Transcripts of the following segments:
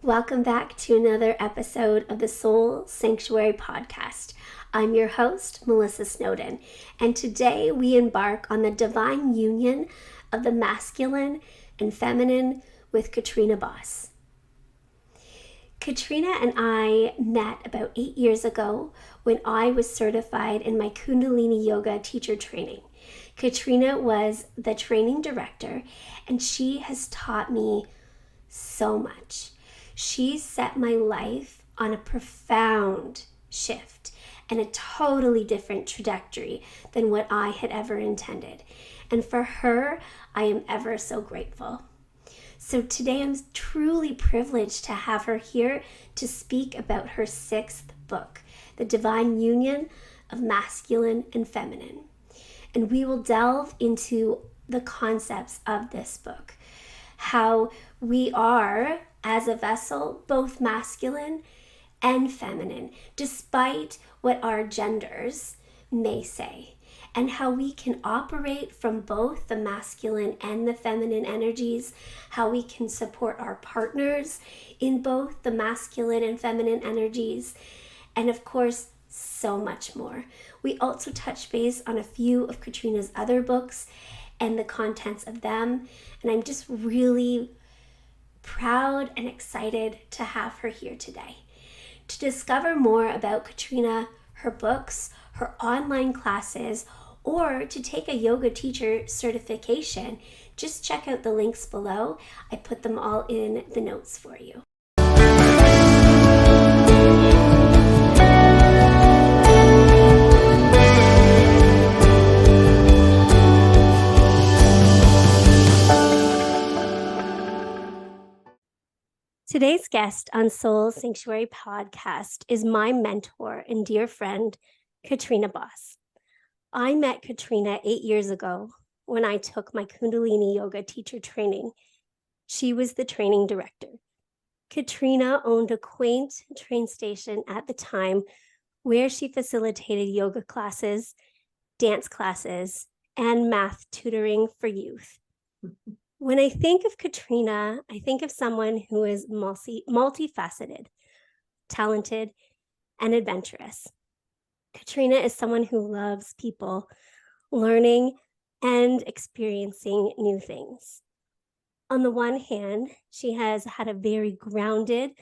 Welcome back to another episode of the Soul Sanctuary podcast. I'm your host, Melissa Snowden, and today we embark on the divine union of the masculine and feminine with Katrina Bos. Katrina and I met about 8 years ago when I was certified in my Kundalini yoga teacher training. Katrina was the training director, and she has taught me so much. She set my life on a profound shift and a totally different trajectory than what I had ever intended. And for her, I am ever so grateful. So today I'm truly privileged to have her here to speak about her 6th book, The Divine Union of Masculine and Feminine. And we will delve into the concepts of this book, how we are, as a vessel, both masculine and feminine, despite what our genders may say, and how we can operate from both the masculine and the feminine energies, how we can support our partners in both the masculine and feminine energies, and of course, so much more. We also touch base on a few of Katrina's other books and the contents of them, and I'm just really proud and excited to have her here today. To discover more about Katrina, her books, her online classes, or to take a yoga teacher certification, just check out the links below. I put them all in the notes for you. Today's guest on Soul Sanctuary podcast is my mentor and dear friend, Katrina Bos. I met Katrina 8 years ago when I took my Kundalini yoga teacher training. She was the training director. Katrina owned a quaint train station at the time where she facilitated yoga classes, dance classes, and math tutoring for youth. When I think of Katrina, I think of someone who is multifaceted, talented, and adventurous. Katrina is someone who loves people, learning, and experiencing new things. On the one hand, she has had a very grounded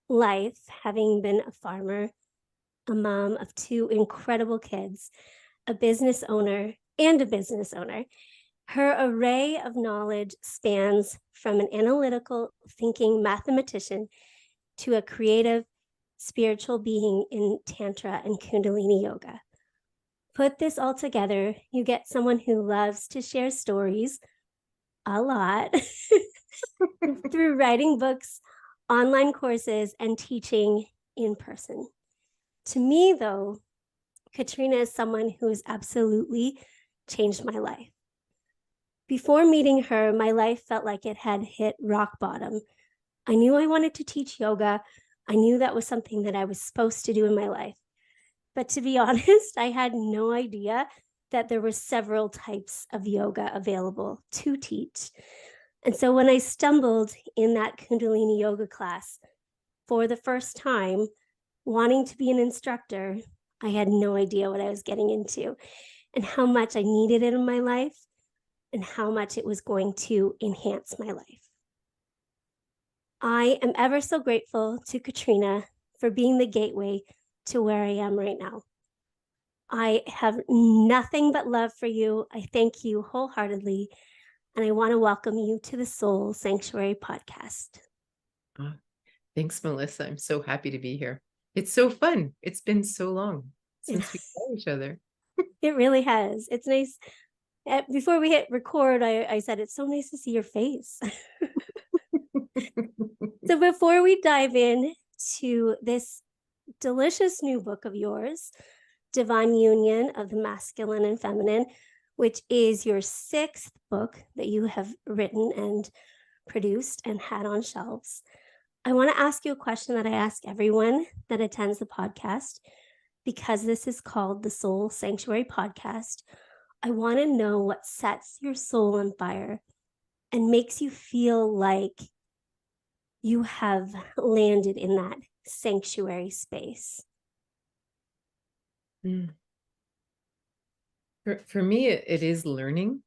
life, having been a farmer, a mom of 2 incredible kids, a business owner. Her array of knowledge spans from an analytical thinking mathematician to a creative, spiritual being in Tantra and Kundalini yoga. Put this all together, you get someone who loves to share stories a lot through writing books, online courses, and teaching in person. To me, though, Katrina is someone who has absolutely changed my life. Before meeting her, my life felt like it had hit rock bottom. I knew I wanted to teach yoga. I knew that was something that I was supposed to do in my life. But to be honest, I had no idea that there were several types of yoga available to teach. And so when I stumbled in that Kundalini yoga class for the first time, wanting to be an instructor, I had no idea what I was getting into and how much I needed it in my life, and how much it was going to enhance my life. I am ever so grateful to Katrina for being the gateway to where I am right now. I have nothing but love for you. I thank you wholeheartedly, and I want to welcome you to the Soul Sanctuary podcast. Thanks, Melissa. I'm so happy to be here. It's so fun. It's been so long since we saw each other. It really has. It's nice. Before we hit record, I said, it's so nice to see your face. So before we dive in to this delicious new book of yours, Divine Union of the Masculine and Feminine, which is your 6th book that you have written and produced and had on shelves, I want to ask you a question that I ask everyone that attends the podcast, because this is called the Soul Sanctuary podcast. I want to know what sets your soul on fire and makes you feel like you have landed in that sanctuary space? Mm. For me, it is learning.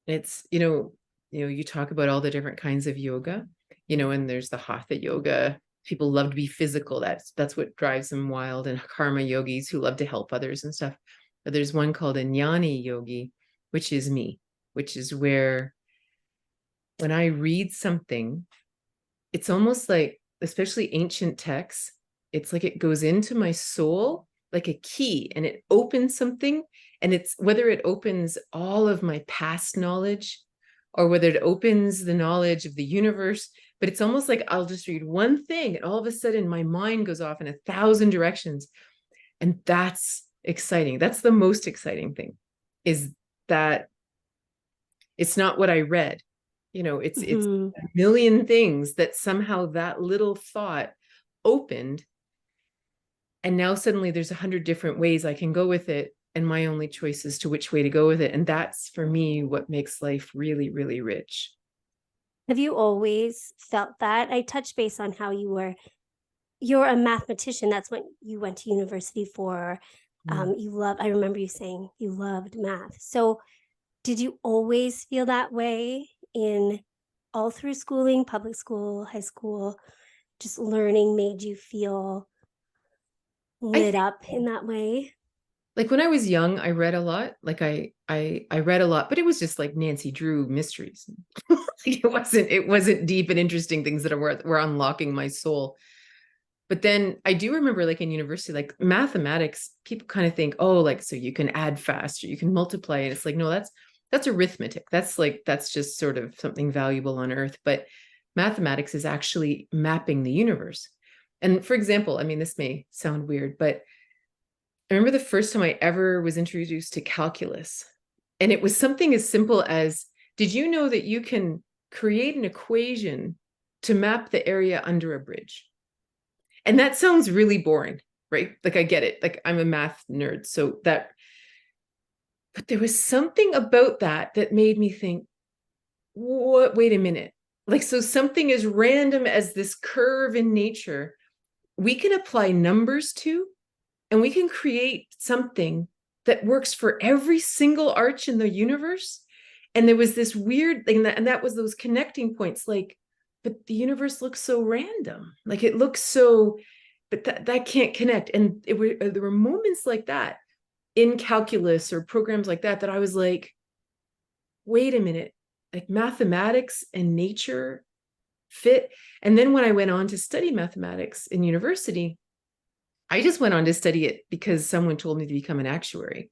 It's, you talk about all the different kinds of yoga, and there's the hatha yoga. People love to be physical. That's what drives them wild. And karma yogis who love to help others and stuff. But there's one called a jnani yogi, which is me, which is where when I read something, it's almost like, especially ancient texts, it's like it goes into my soul like a key and it opens something. And it's whether it opens all of my past knowledge or whether it opens the knowledge of the universe, but it's almost like I'll just read one thing and all of a sudden my mind goes off in 1,000 directions. And that's exciting. That's the most exciting thing, is that it's not what I read. It's a million things that somehow that little thought opened. And now suddenly there's 100 different ways I can go with it. And my only choice is to which way to go with it. And that's, for me, what makes life really, really rich. Have you always felt that? I touched base on how you're a mathematician. That's what you went to university for. I remember you saying you loved math. So did you always feel that way in all through schooling, public school, high school? Just learning made you feel lit up in that way? Like when I was young, I read a lot. Like I read a lot, but it was just like Nancy Drew mysteries. It wasn't deep and interesting things that were unlocking my soul. But then I do remember, like in university, like mathematics, people kind of think, oh, like, so you can add fast or you can multiply. And it's like, no, that's arithmetic. That's just sort of something valuable on earth. But mathematics is actually mapping the universe. And for example, I mean, this may sound weird, but I remember the first time I ever was introduced to calculus. And it was something as simple as, did you know that you can create an equation to map the area under a bridge? And that sounds really boring, right? Like I get it. Like I'm a math nerd. But there was something about that that made me think, what, wait a minute. Like, so something as random as this curve in nature, we can apply numbers to, and we can create something that works for every single arch in the universe. And there was this weird thing and that was those connecting points, like, but the universe looks so random. Like it looks so, but that can't connect. And there were moments like that in calculus or programs like that I was like, wait a minute, like mathematics and nature fit. And then when I went on to study mathematics in university, I just went on to study it because someone told me to become an actuary,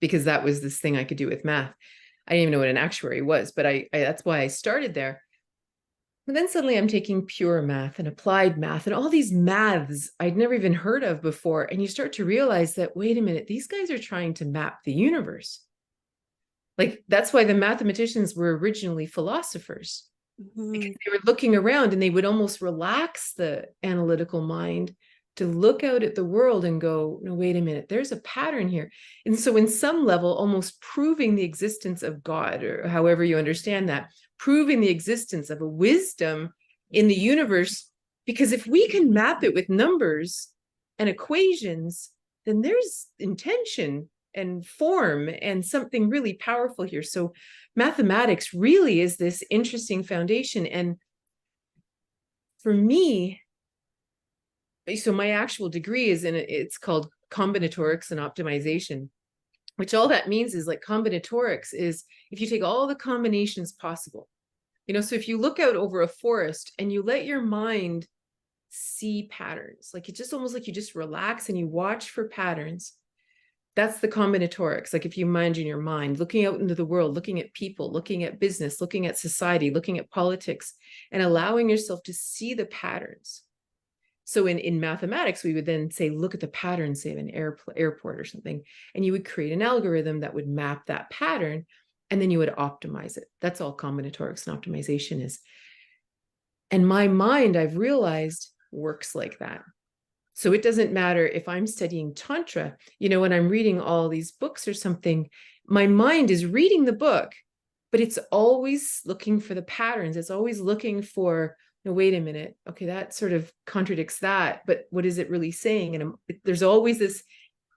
because that was this thing I could do with math. I didn't even know what an actuary was, but I that's why I started there. And then suddenly I'm taking pure math and applied math and all these maths I'd never even heard of before. And you start to realize that, wait a minute, these guys are trying to map the universe. Like that's why the mathematicians were originally philosophers, because they were looking around and they would almost relax the analytical mind to look out at the world and go, no, wait a minute, there's a pattern here. And so in some level, almost proving the existence of God, or however you understand that, proving the existence of a wisdom in the universe, because if we can map it with numbers and equations, then there's intention and form and something really powerful here. So mathematics really is this interesting foundation. And for me, so my actual degree is it's called combinatorics and optimization, which all that means is, like, combinatorics is if you take all the combinations possible, so if you look out over a forest and you let your mind see patterns, like it's just almost like you just relax and you watch for patterns. That's the combinatorics. Like if you imagine your mind looking out into the world, looking at people, looking at business, looking at society, looking at politics, and allowing yourself to see the patterns. So in mathematics, we would then say, look at the pattern, say, of an airport or something, and you would create an algorithm that would map that pattern, and then you would optimize it. That's all combinatorics and optimization is. And my mind, I've realized, works like that. So it doesn't matter if I'm studying Tantra, when I'm reading all these books or something, my mind is reading the book, but it's always looking for the patterns. It's always looking for no, wait a minute. Okay, that sort of contradicts that, but what is it really saying? And there's always this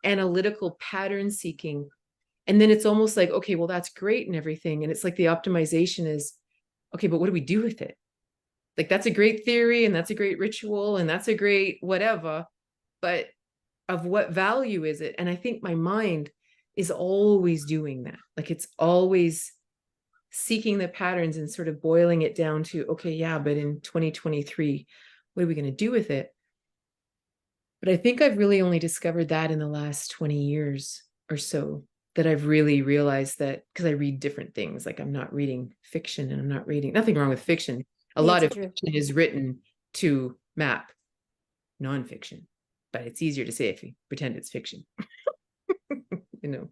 analytical pattern seeking. And then it's almost like, okay, well, that's great and everything. And it's like the optimization is, okay, but what do we do with it? Like, that's a great theory and that's a great ritual and that's a great whatever, but of what value is it? And I think my mind is always doing that. Like, it's always seeking the patterns and sort of boiling it down to, okay, yeah, but in 2023, what are we going to do with it? But I think I've really only discovered that in the last 20 years or so, that I've really realized that, because I read different things. Like, I'm not reading fiction, and I'm not reading, nothing wrong with fiction. A lot It's of true. fiction is written to map nonfiction, but it's easier to say if you pretend it's fiction, you know?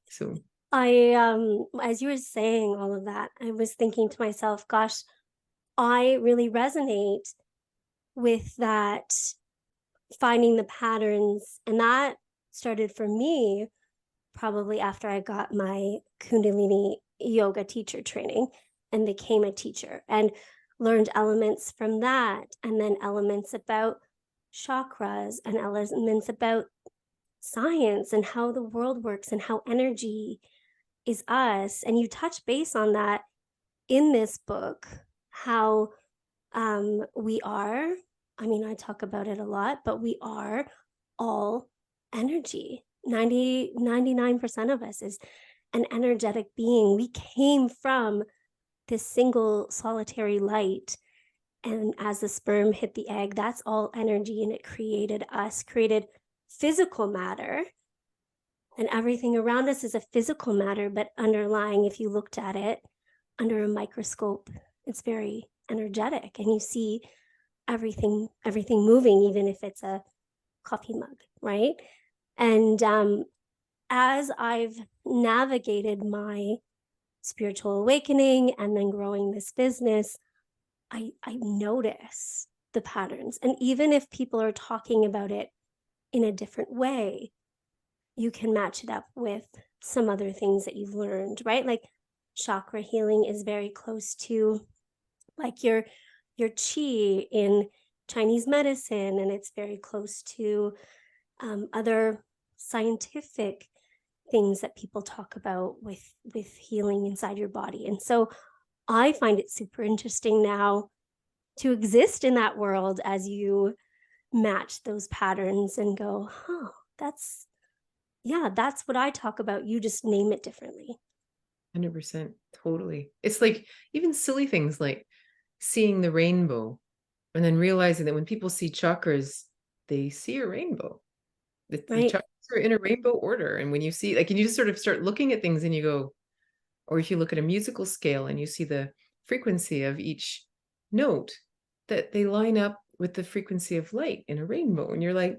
So As you were saying all of that, I was thinking to myself, gosh, I really resonate with that, finding the patterns. And that started for me probably after I got my Kundalini yoga teacher training and became a teacher and learned elements from that. And then elements about chakras and elements about science and how the world works and how energy is us. And you touch base on that in this book, how we are, I mean, I talk about it a lot, but we are all energy. 99% of us is an energetic being. We came from this single solitary light. And as the sperm hit the egg, that's all energy. And it created us, created physical matter. And everything around us is a physical matter, but underlying, if you looked at it under a microscope, it's very energetic. And you see everything moving, even if it's a coffee mug, right? And as I've navigated my spiritual awakening and then growing this business, I notice the patterns. And even if people are talking about it in a different way, you can match it up with some other things that you've learned, right? Like chakra healing is very close to like your chi in Chinese medicine, and it's very close to other scientific things that people talk about with healing inside your body. And so I find it super interesting now to exist in that world as you match those patterns and go, huh, that's what I talk about. You just name it differently. 100%, totally. It's like even silly things like seeing the rainbow and then realizing that when people see chakras, they see a rainbow. The Right. chakras are in a rainbow order. And when you see, like, and you just sort of start looking at things and you go, or if you look at a musical scale and you see the frequency of each note, that they line up with the frequency of light in a rainbow. And you're like,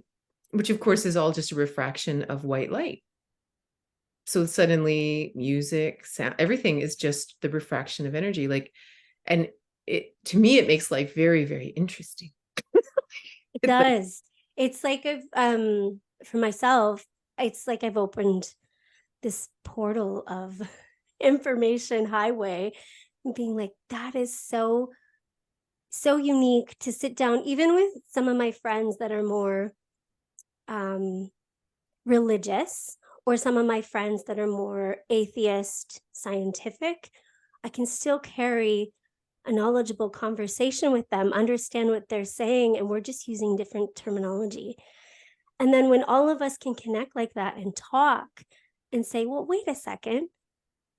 which of course is all just a refraction of white light. So suddenly music, sound, everything is just the refraction of energy. Like, and it, to me, it makes life very, very interesting. It It's like, does. It's like for myself, it's like I've opened this portal of information highway and being like, that is so unique to sit down, even with some of my friends that are more religious, or some of my friends that are more atheist, scientific. I can still carry a knowledgeable conversation with them, understand what they're saying, and we're just using different terminology. And then when all of us can connect like that and talk and say, well, wait a second,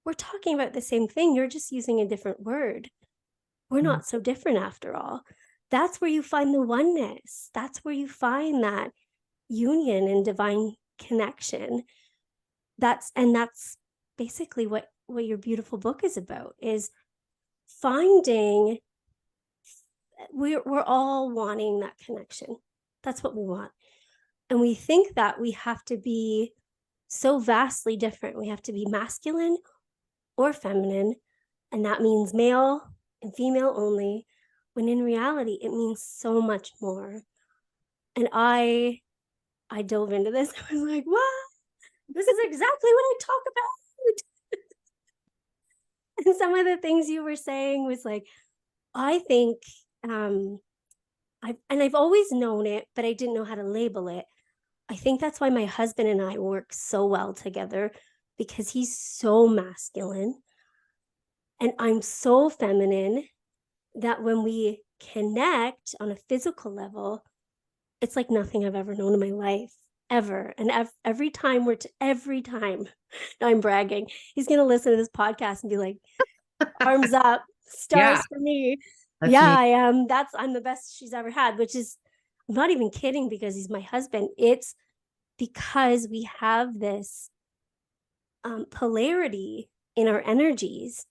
we're talking about the same thing. You're just using a different word. We're not so different after all. That's where you find the oneness. That's where you find that union and divine connection. That's basically what your beautiful book is about, is finding, we're all wanting that connection. That's what we want. And we think that we have to be so vastly different. We have to be masculine or feminine, and that means male and female only, when in reality it means so much more. And I dove into this. I was like, what? This is exactly what I talk about. And some of the things you were saying was like, I think I've always known it, but I didn't know how to label it. I think that's why my husband and I work so well together, because he's so masculine and I'm so feminine, that when we connect on a physical level, it's like nothing I've ever known in my life, ever. And every time every time, now I'm bragging, he's going to listen to this podcast and be like, arms up, Yeah, stars for me. that's Yeah, me. I am. I'm the best she's ever had, which is, I'm not even kidding, because he's my husband. It's because we have this polarity in our energies,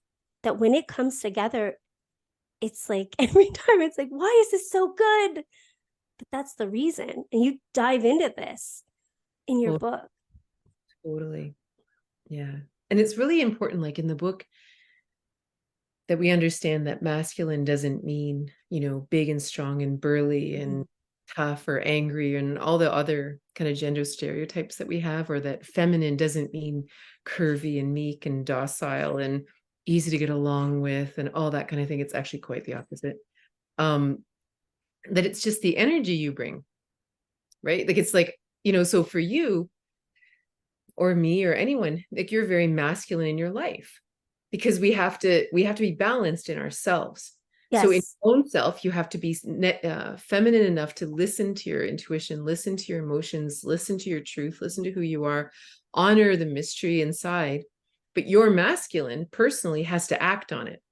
that when it comes together, it's like every time it's like, why is this so good? But that's the reason. And you dive into this in your Well, book. totally. Yeah. And it's really important, like in the book, that we understand that masculine doesn't mean, big and strong and burly and tough or angry and all the other kind of gender stereotypes that we have, or that feminine doesn't mean curvy and meek and docile and easy to get along with and all that kind of thing. It's actually quite the opposite. That it's just the energy you bring, right? Like it's like, so for you or me or anyone, like you're very masculine in your life, because we have to be balanced in ourselves. So in Yes. your own self, you have to be feminine enough to listen to your intuition, listen to your emotions, listen to your truth, listen to who you are, honor the mystery inside. But your masculine personally has to act on it.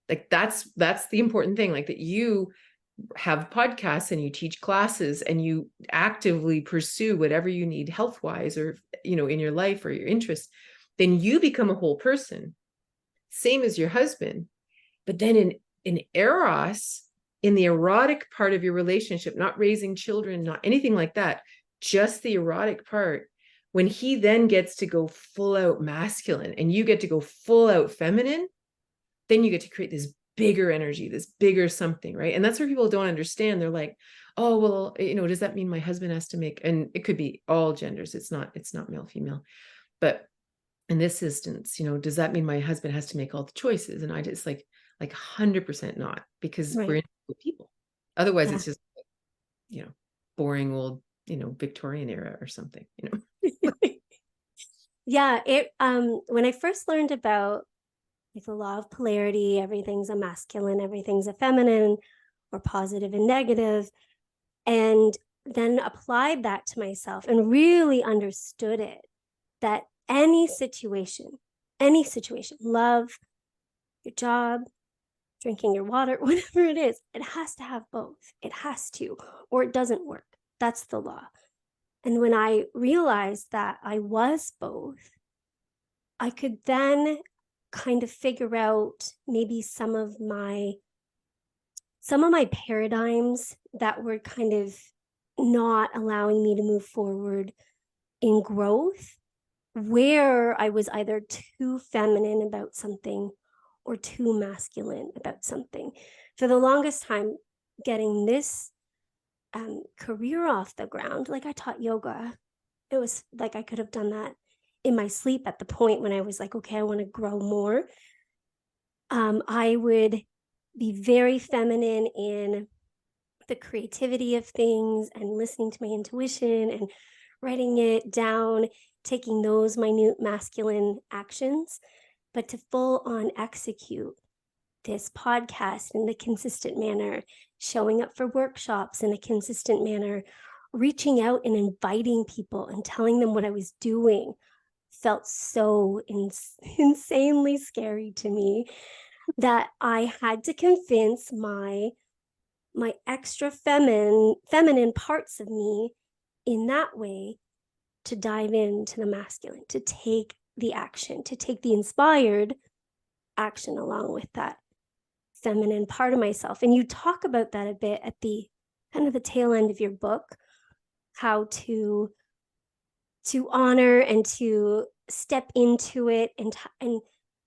Like that's the important thing. Like that you have podcasts and you teach classes and you actively pursue whatever you need health wise, or in your life or your interests, then you become a whole person, same as your husband. But then in eros, in the erotic part of your relationship, not raising children, not anything like that, just the erotic part, when he then gets to go full out masculine and you get to go full out feminine, then you get to create this bigger energy, this bigger something, right? And that's where people don't understand. They're like, oh, well, does that mean my husband has to make, and it could be all genders. It's not male, female. But in this instance, does that mean my husband has to make all the choices? And I just like 100% not, because we're Right. people. Otherwise Yeah. it's just, boring old, Victorian era or something, Yeah. When I first learned about like the law of polarity, everything's a masculine, everything's a feminine, or positive and negative, and then applied that to myself and really understood it, that any situation, love, your job, drinking your water, whatever it is, it has to have both. It has to, or it doesn't work. That's the law. And when I realized that I was both, I could then kind of figure out maybe some of my paradigms that were kind of not allowing me to move forward in growth, where I was either too feminine about something or too masculine about something. For the longest time, getting this career off the ground, like I taught yoga. It was like I could have done that in my sleep at the point when I was like, okay, I want to grow more. I would be very feminine in the creativity of things and listening to my intuition and writing it down, taking those minute masculine actions, but to full on execute this podcast in a consistent manner, showing up for workshops in a consistent manner, reaching out and inviting people and telling them what I was doing felt so insanely scary to me, that I had to convince my extra feminine parts of me in that way to dive into the masculine, to take the action, to take the inspired action along with that feminine part of myself. And you talk about that a bit at the kind of the tail end of your book, how to honor and to step into it, and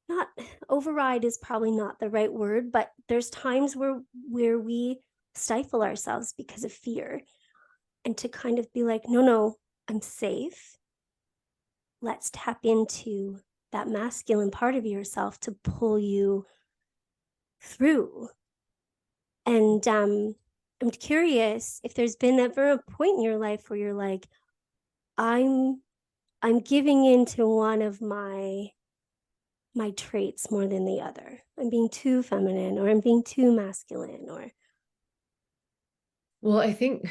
not override is probably not the right word, but there's times where we stifle ourselves because of fear, and to kind of be like, no, I'm safe. Let's tap into that masculine part of yourself to pull you through. And I'm curious if there's been ever a point in your life where you're like, I'm giving into one of my traits more than the other. I'm being too feminine, or I'm being too masculine, or Well, I think,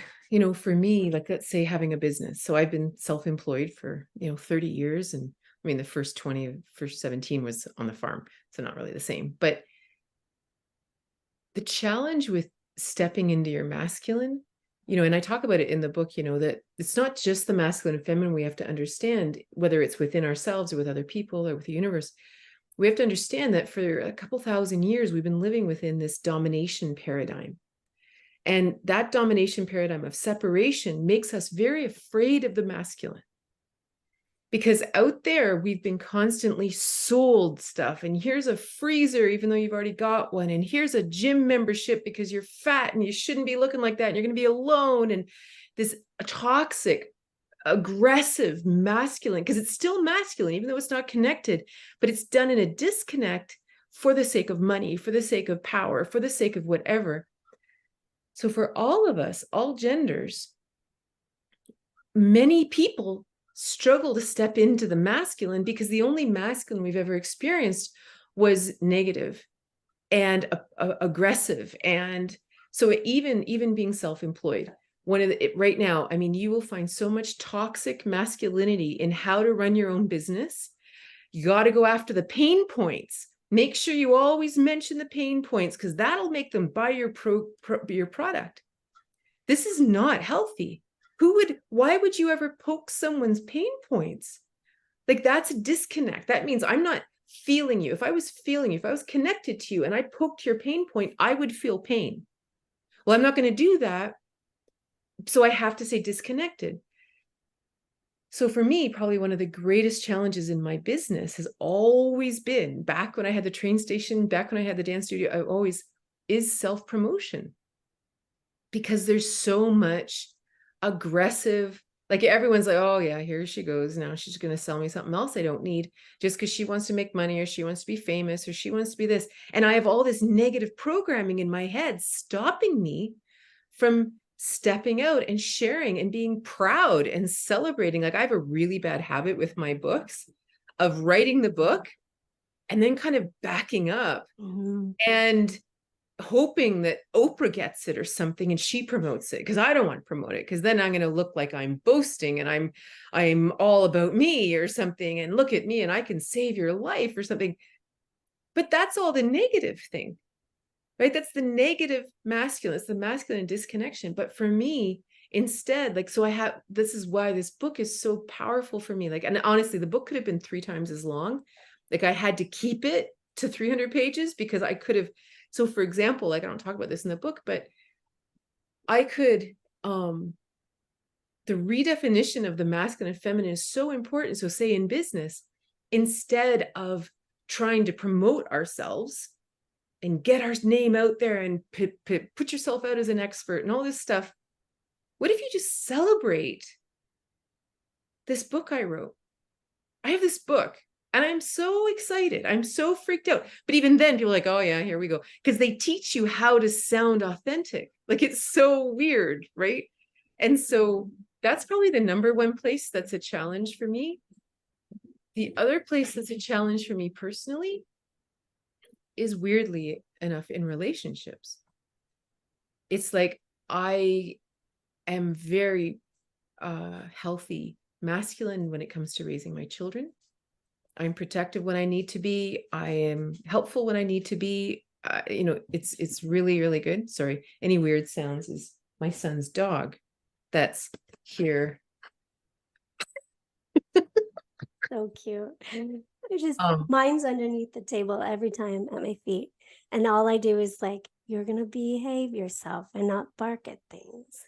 for me, like, let's say having a business. So I've been self-employed for, 30 years. And I mean, the first 17 was on the farm. So not really the same. But the challenge with stepping into your masculine, and I talk about it in the book, that it's not just the masculine and feminine we have to understand, whether it's within ourselves or with other people or with the universe. We have to understand that for a couple thousand years, we've been living within this domination paradigm. And that domination paradigm of separation makes us very afraid of the masculine. Because out there, we've been constantly sold stuff. And here's a freezer, even though you've already got one. And here's a gym membership because you're fat and you shouldn't be looking like that. And you're going to be alone. And this toxic, aggressive, masculine, because it's still masculine, even though it's not connected, but it's done in a disconnect for the sake of money, for the sake of power, for the sake of whatever. So for all of us, all genders, many people struggle to step into the masculine because the only masculine we've ever experienced was negative and aggressive. And so even being self-employed, right now, I mean, you will find so much toxic masculinity in how to run your own business. You got to go after the pain points. Make sure you always mention the pain points, because that'll make them buy your product. This is not healthy. Why would you ever poke someone's pain points? Like, that's a disconnect. That means I'm not feeling you. If I was feeling you, if I was connected to you and I poked your pain point, I would feel pain. Well, I'm not going to do that. So I have to say disconnected. So for me, probably one of the greatest challenges in my business has always been, back when I had the train station, back when I had the dance studio, is self-promotion. Because there's so much aggressive, like, everyone's like, oh yeah, here she goes. Now she's going to sell me something else I don't need, just because she wants to make money, or she wants to be famous, or she wants to be this. And I have all this negative programming in my head stopping me from stepping out and sharing and being proud and celebrating. Like, I have a really bad habit with my books of writing the book and then kind of backing up and hoping that Oprah gets it or something and she promotes it, because I don't want to promote it, because then I'm going to look like I'm boasting and I'm all about me or something, and look at me and I can save your life or something. But that's all the negative thing, right? That's the negative masculine. It's the masculine disconnection. But for me, instead, like, so this is why this book is so powerful for me. Like, and honestly, the book could have been 3 times as long. Like, I had to keep it to 300 pages because I could have. So for example, like, I don't talk about this in the book, but I could, the redefinition of the masculine and feminine is so important. So say in business, instead of trying to promote ourselves and get our name out there and put yourself out as an expert and all this stuff, what if you just celebrate this book I wrote? I have this book and I'm so excited. I'm so freaked out. But even then, people are like, oh yeah, here we go. Because they teach you how to sound authentic. Like, it's so weird, right? And so that's probably the number one place that's a challenge for me. The other place that's a challenge for me personally is, weirdly enough, in relationships. It's like, I am very healthy masculine when it comes to raising my children. I'm protective when I need to be. I am helpful when I need to be. It's really, really good. Sorry, any weird sounds is my son's dog that's here. so cute. Mine's underneath the table every time at my feet, and all I do is like, you're gonna behave yourself and not bark at things.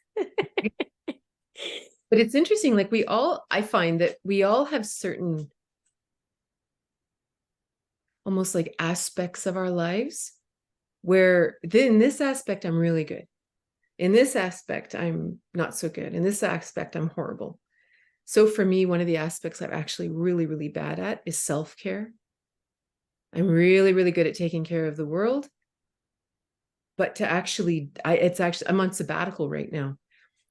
But it's interesting, like, I find that we all have certain almost like aspects of our lives where in this aspect, I'm really good. In this aspect, I'm not so good. In this aspect, I'm horrible. So for me, one of the aspects I'm actually really, really bad at is self-care. I'm really, really good at taking care of the world. But to actually, I'm on sabbatical right now.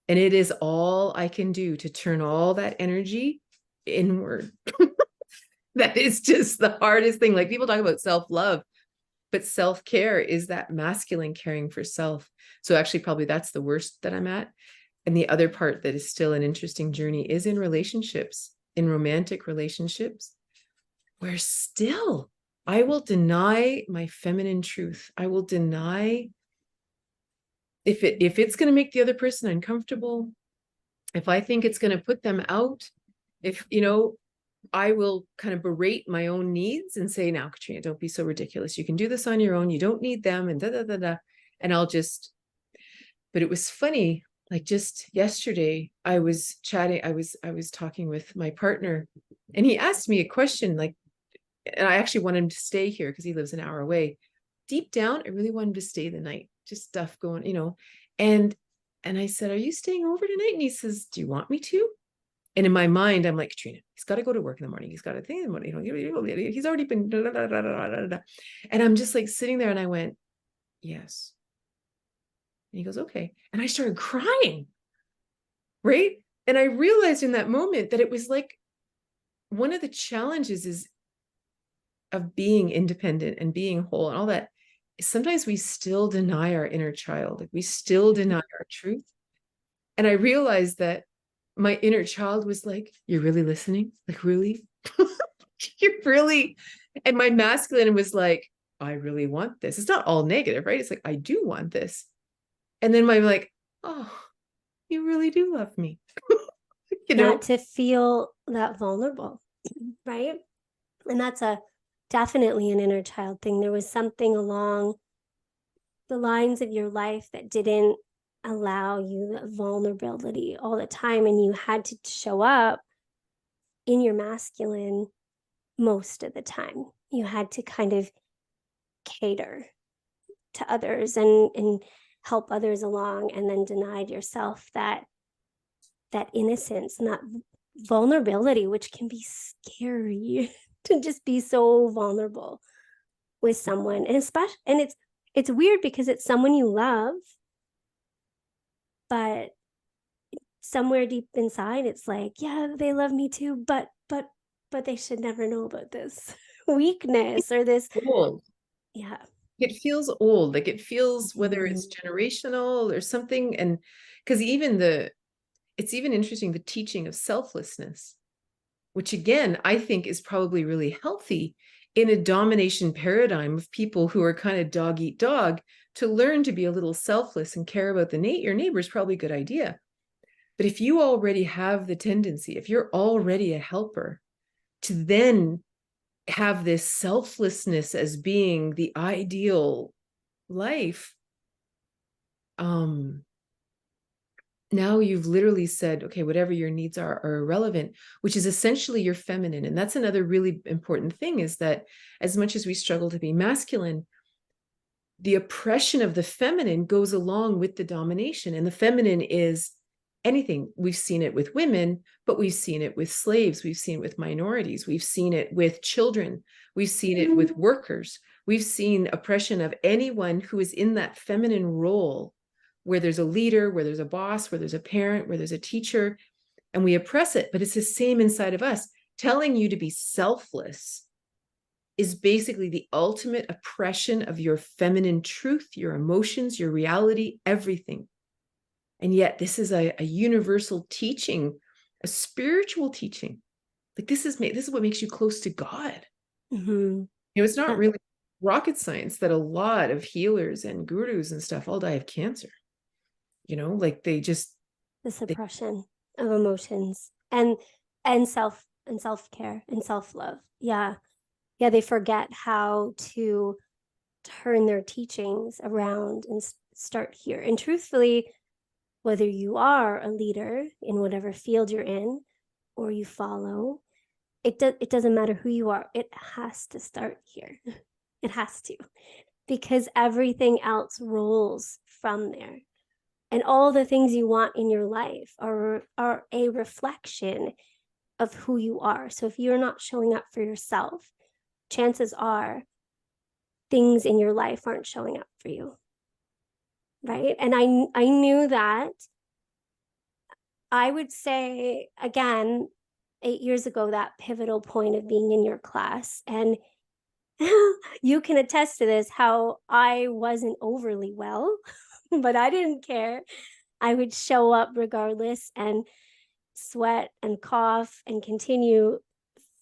And it is all I can do to turn all that energy inward. That is just the hardest thing. Like people talk about self-love, but self-care is that masculine caring for self. So actually, probably that's the worst that I'm at. And the other part that is still an interesting journey is in relationships, in romantic relationships, where still I will deny my feminine truth. I will deny if it's going to make the other person uncomfortable, if I think it's going to put them out, if, I will kind of berate my own needs and say, now, Katrina, don't be so ridiculous. You can do this on your own. You don't need them, and da da da da. And but it was funny. Like just yesterday, I was chatting, I was talking with my partner, and he asked me a question, like, and I actually want him to stay here because he lives an hour away. Deep down, I really want him to stay the night, just stuff going, and I said, are you staying over tonight? And he says, do you want me to? And in my mind, I'm like, Katrina, he's got to go to work in the morning. He's got to think in the morning. He's already been. Da, da, da, da, da, da. And I'm just like sitting there and I went, yes. And he goes, okay. And I started crying. Right. And I realized in that moment that it was like one of the challenges is of being independent and being whole and all that. Sometimes we still deny our inner child. Like we still deny our truth. And I realized that my inner child was like, you're really listening? Like, really? You're really? And my masculine was like, I really want this. It's not all negative, right? It's like, I do want this. And then my like, oh, you really do love me. Not to feel that vulnerable, right? And that's definitely an inner child thing. There was something along the lines of your life that didn't allow you that vulnerability all the time, and you had to show up in your masculine most of the time. You had to kind of cater to others and help others along, and then denied yourself that innocence and that vulnerability, which can be scary to just be so vulnerable with someone. And especially, and it's weird because it's someone you love, but somewhere deep inside it's like, yeah, they love me too, but they should never know about this weakness or this. Old. Yeah. It feels old. Like it feels whether it's generational or something. And because it's even interesting, the teaching of selflessness, which again, I think is probably really healthy in a domination paradigm of people who are kind of dog eat dog. To learn to be a little selfless and care about your neighbor is probably a good idea. But if you already have the tendency, if you're already a helper, to then have this selflessness as being the ideal life, now you've literally said, okay, whatever your needs are irrelevant, which is essentially your feminine. And that's another really important thing, is that as much as we struggle to be masculine, the oppression of the feminine goes along with the domination. And the feminine is anything. We've seen it with women, but we've seen it with slaves. We've seen it with minorities. We've seen it with children. We've seen it with workers. We've seen oppression of anyone who is in that feminine role, where there's a leader, where there's a boss, where there's a parent, where there's a teacher, and we oppress it. But it's the same inside of us. Telling you to be selfless is basically the ultimate oppression of your feminine truth, your emotions, your reality, everything. And yet this is a universal teaching, a spiritual teaching. Like this is what makes you close to God. It's not really rocket science that a lot of healers and gurus and stuff all die of cancer. Like they just, the suppression of emotions and self-care and self-love. Yeah, they forget how to turn their teachings around and start here. And truthfully, whether you are a leader in whatever field you're in or you follow, it doesn't matter who you are. It has to start here. It has to, because everything else rolls from there. And all the things you want in your life are a reflection of who you are. So if you're not showing up for yourself, chances are things in your life aren't showing up for you. right? And I knew that. I would say, again, 8 years ago, that pivotal point of being in your class. And you can attest to this, how I wasn't overly well, but I didn't care. I would show up regardless and sweat and cough and continue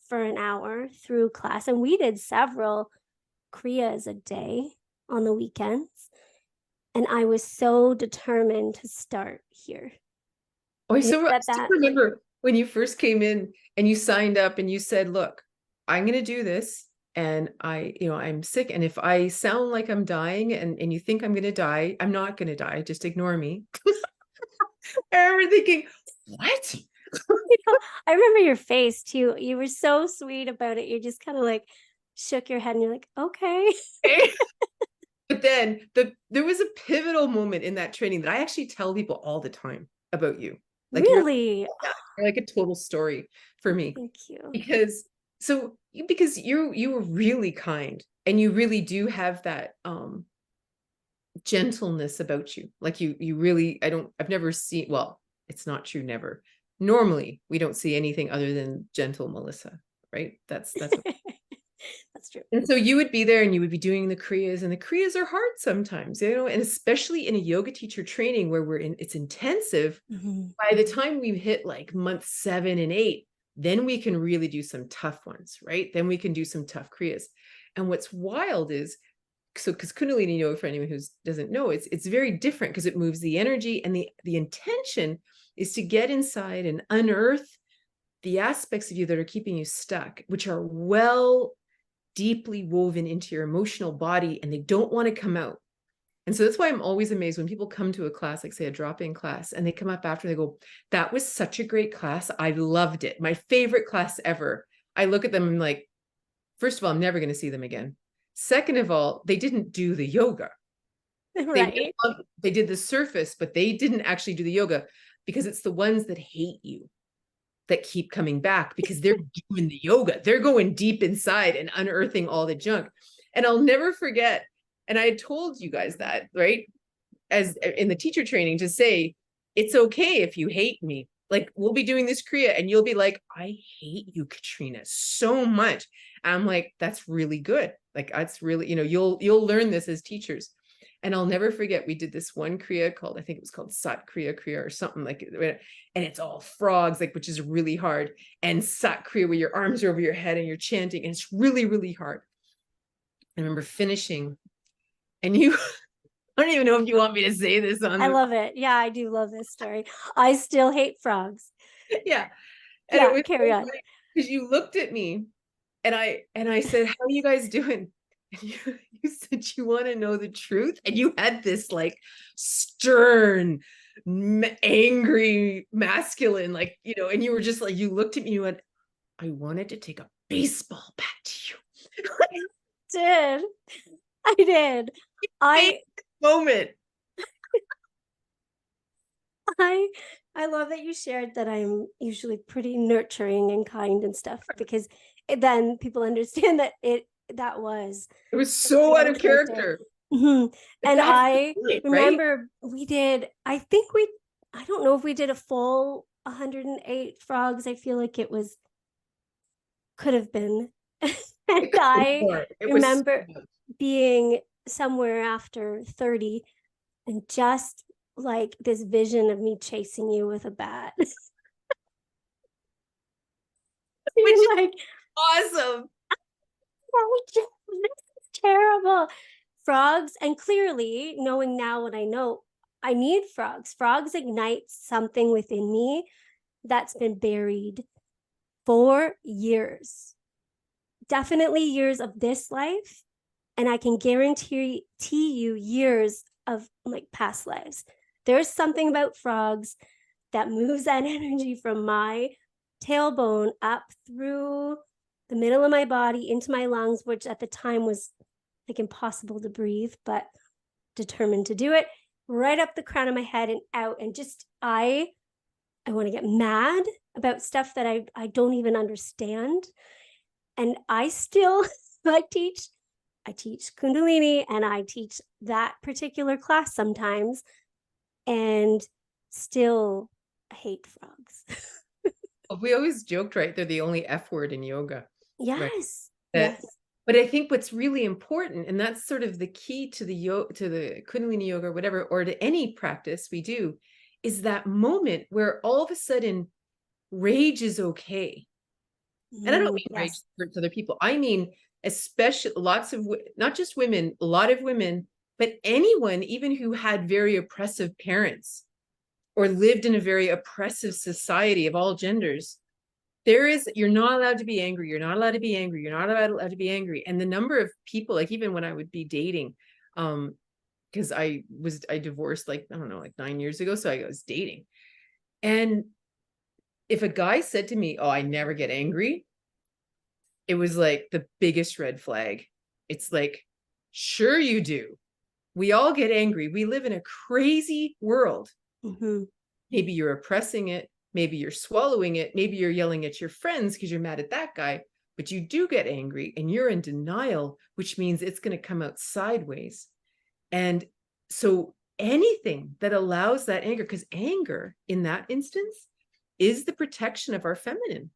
for an hour through class. And we did several Kriyas a day on the weekends. And I was so determined to start here. Oh, I You said still that. remember when you first came in and you signed up and you said, look, I'm going to do this. And I'm sick. And if I sound like I'm dying and you think I'm going to die, I'm not going to die. Just ignore me. I remember thinking, what? I remember your face too. You were so sweet about it. You just kind of like shook your head and you're like, okay. But then there was a pivotal moment in that training that I actually tell people all the time about you. Like Really? you're like a total story for me. Thank you. Because you were really kind and you really do have that gentleness about you. Like you really, I've never seen, well, it's not true, never. Normally we don't see anything other than gentle Melissa, right? That's That's true. and so you would be there and you would be doing the Kriyas, and the Kriyas are hard sometimes, and especially in a yoga teacher training where it's intensive. Mm-hmm. By the time we hit like month 7 and 8, then we can really do some tough ones, right? Then we can do some tough Kriyas. And what's wild is, because Kundalini yoga, for anyone who doesn't know, it's very different because it moves the energy, and the intention is to get inside and unearth the aspects of you that are keeping you stuck, which are deeply woven into your emotional body, and they don't want to come out. And so that's why I'm always amazed when people come to a class, like say a drop-in class, and they come up after, they go, that was such a great class. I loved it. My favorite class ever. I look at them and I'm like, first of all, I'm never going to see them again. Second of all, they didn't do the yoga. Right. They did the surface, but they didn't actually do the yoga, because it's the ones that hate you that keep coming back, because they're doing the yoga. They're going deep inside and unearthing all the junk. And I'll never forget, and I had told you guys that, right? As in the teacher training, to say, it's okay if you hate me. Like, we'll be doing this Kriya and you'll be like, I hate you, Katrina, so much. And I'm like, that's really good. Like, that's really, you'll learn this as teachers. And I'll never forget, we did this one Kriya called, I think it was called Sat Kriya or something like it. And it's all frogs, like, which is really hard. And Sat Kriya, where your arms are over your head and you're chanting, and it's really, really hard. I remember finishing, and you, I don't even know if you want me to say this on. I love it. Yeah, I do love this story. I still hate frogs. Yeah. And yeah, it was carry on. Because you looked at me and I said, how are you guys doing? And you said, you want to know the truth? And you had this like stern, angry, masculine, like, and you were just like, you looked at me and you went, I wanted to take a baseball bat to you. I did. Moment. I love that you shared that I'm usually pretty nurturing and kind and stuff, because then people understand that it was so out of character. Mm-hmm. And I remember right? we did, I don't know if we did a full 108 frogs. I feel like could have been. And I remember being somewhere after 30 and just like this vision of me chasing you with a bat. Which is like awesome. This is terrible. Frogs, and clearly knowing now what I know, I need frogs. Frogs ignite something within me that's been buried for years. Definitely years of this life. And I can guarantee you years of like past lives. There's something about frogs that moves that energy from my tailbone up through the middle of my body into my lungs, which at the time was like impossible to breathe, but determined to do it, right up the crown of my head and out. And just, I want to get mad about stuff that I don't even understand. And I still, I teach I teach Kundalini and I teach that particular class sometimes, and still hate frogs. We always joked, right? They're the only F word in yoga, right? Yes. That, Yes. but I think what's really important, and that's sort of the key to to the Kundalini yoga or whatever, or to any practice we do, is that moment where all of a sudden rage is okay. And I don't mean rage Yes. towards other people. I mean, especially lots of, not just women, a lot of women, but anyone, even who had very oppressive parents or lived in a very oppressive society of all genders, you're not allowed to be angry. You're not allowed to be angry. You're not allowed to be angry. And the number of people, like even when I would be dating, because I divorced like, I don't know, like 9 years ago. So I was dating. And if a guy said to me, "Oh, I never get angry," it was like the biggest red flag. It's like, sure you do. We all get angry. We live in a crazy world. Mm-hmm. Maybe you're oppressing it. Maybe you're swallowing it. Maybe you're yelling at your friends because you're mad at that guy, but you do get angry and you're in denial, which means it's going to come out sideways. And so anything that allows that anger, because anger in that instance is the protection of our feminine.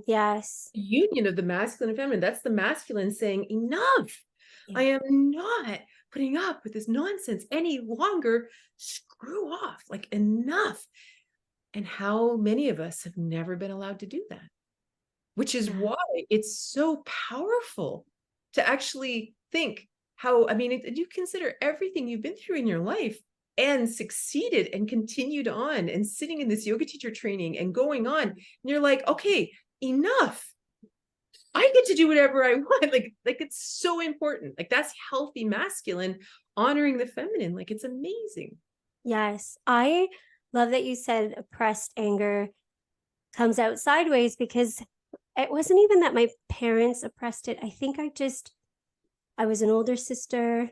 Yes. Union of the masculine and feminine. That's the masculine saying, enough. Yeah. I am not putting up with this nonsense any longer. Screw off, like enough. And how many of us have never been allowed to do that? Which is Yeah. why it's so powerful to actually think how, I mean, you consider everything you've been through in your life and succeeded and continued on and sitting in this yoga teacher training and going on. And you're like, okay, enough. I get to do whatever I want. Like it's so important. Like that's healthy masculine, honoring the feminine. Like it's amazing. Yes. I love that you said oppressed anger comes out sideways, because it wasn't even that my parents oppressed it. I think I was an older sister.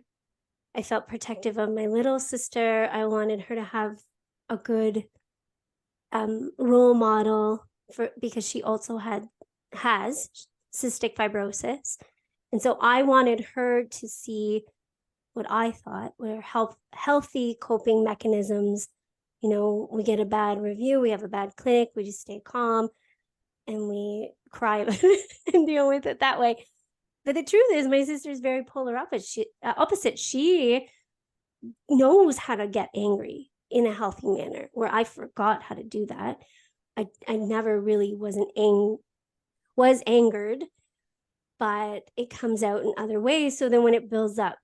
I felt protective of my little sister. I wanted her to have a good role model because she also has cystic fibrosis. And so I wanted her to see what I thought were healthy coping mechanisms. You know, we get a bad review, we have a bad clinic, we just stay calm and we cry about it and deal with it that way. But the truth is, my sister is very polar opposite. She knows how to get angry in a healthy manner, where I forgot how to do that. I never really was angered, but it comes out in other ways. So then when it builds up,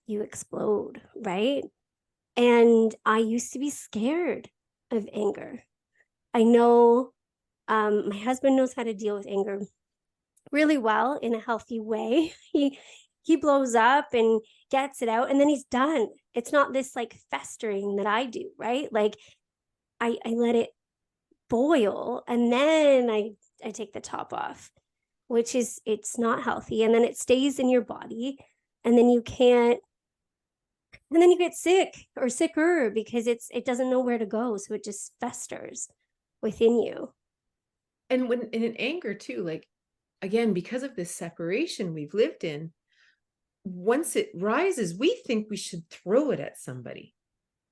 you explode, right? And I used to be scared of anger. I know my husband knows how to deal with anger really well in a healthy way. He blows up and gets it out and then he's done. It's not this like festering that I do, right? Like I let it boil and then I take the top off, which is it's not healthy. And then it stays in your body and then you can't and then you get sick or sicker because it doesn't know where to go. So it just festers within you. And when in anger too, like again, because of this separation we've lived in, once it rises, we think we should throw it at somebody.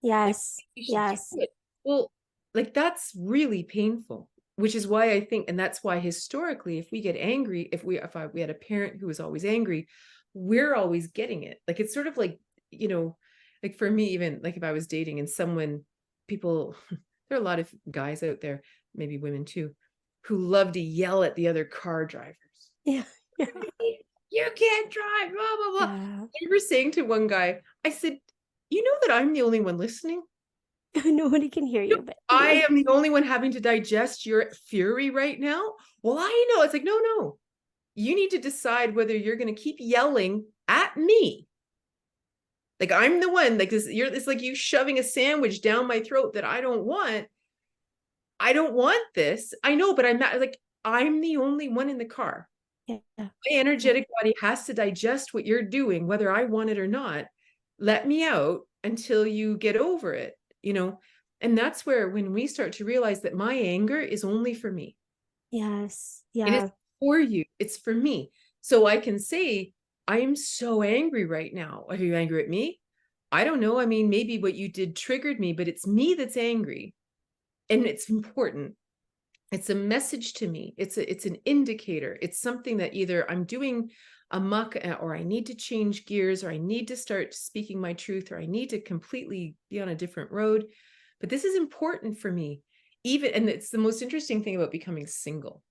Like Yes. we should Yes. throw it. Well, like that's really painful, which is why I think, and that's why historically, if we get angry, if we had a parent who was always angry, we're always getting it. Like it's sort of like, you know, like for me, even like if I was dating and people, there are a lot of guys out there, maybe women too, who love to yell at the other car drivers. Yeah. Yeah. You can't drive, blah, blah, blah. Yeah. I remember saying to one guy, I said, you know that I'm the only one listening? Nobody can hear you, but I am the only one having to digest your fury right now. Well, I know. It's like, no. You need to decide whether you're going to keep yelling at me. Like I'm the one, like this, it's like you shoving a sandwich down my throat that I don't want. I don't want this. I know, but I'm not like, I'm the only one in the car. yeah. My energetic body has to digest what you're doing, whether I want it or not. Let me out until you get over it, you know? And that's where when we start to realize that my anger is only for me. Yes. It is Yeah. for you. It's for me. So I can say, I'm so angry right now. Are you angry at me? I don't know. I mean, maybe what you did triggered me, but it's me that's angry. And it's important. It's a message to me. It's an indicator. It's something that either I'm doing amok, or I need to change gears, or I need to start speaking my truth, or I need to completely be on a different road. But this is important for me. And it's the most interesting thing about becoming single.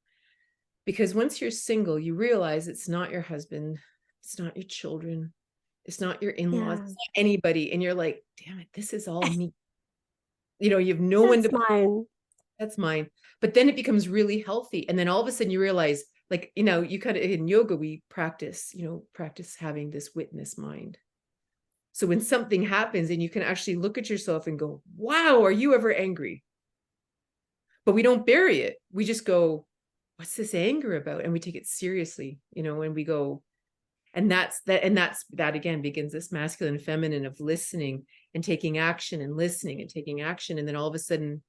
Because once you're single, you realize it's not your husband, it's not your children, it's not your in-laws, Yeah. it's not anybody. And you're like, damn it, this is all me. You have no one That's to, mine. that's mine. But then it becomes really healthy. And then all of a sudden you realize, like, you kind of, in yoga, we practice having this witness mind. So when something happens and you can actually look at yourself and go, wow, are you ever angry? But we don't bury it. We just go, what's this anger about? And we take it seriously, and we go, and that again begins this masculine and feminine of listening and taking action and listening and taking action. And then all of a sudden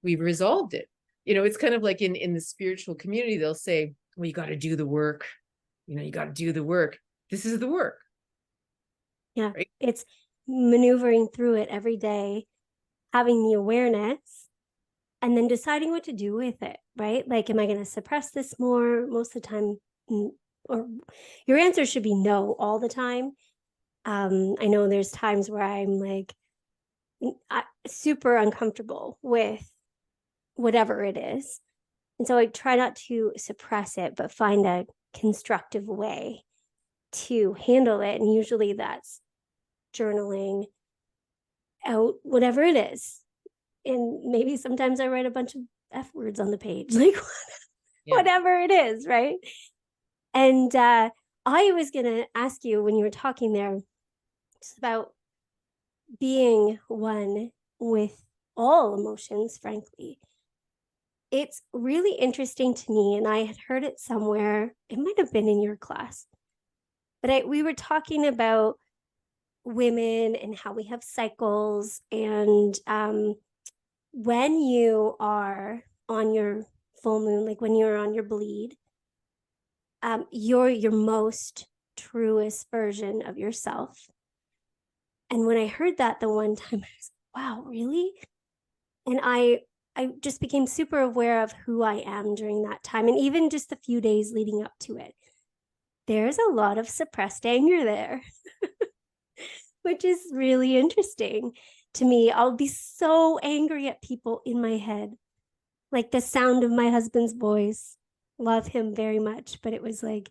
we've resolved it. It's kind of like in the spiritual community, they'll say, well, you got to do the work. You got to do the work. This is the work. Yeah. Right? It's maneuvering through it every day, having the awareness, and then deciding what to do with it, right? Like, am I going to suppress this more? Most of the time, or your answer should be no all the time. I know there's times where I'm like super uncomfortable with whatever it is. And so I try not to suppress it, but find a constructive way to handle it. And usually that's journaling out whatever it is. And maybe sometimes I write a bunch of F words on the page, like whatever it is, right? And I was going to ask you when you were talking there just about being one with all emotions, frankly. It's really interesting to me, and I had heard it somewhere. It might have been in your class, but we were talking about women and how we have cycles, and when you are on your full moon, like when you're on your bleed, you're your most truest version of yourself. And when I heard that the one time, I was like, wow, really? And I just became super aware of who I am during that time. And even just the few days leading up to it, there's a lot of suppressed anger there, which is really interesting to me. I'll be so angry at people in my head, like the sound of my husband's voice. Love him very much, but it was like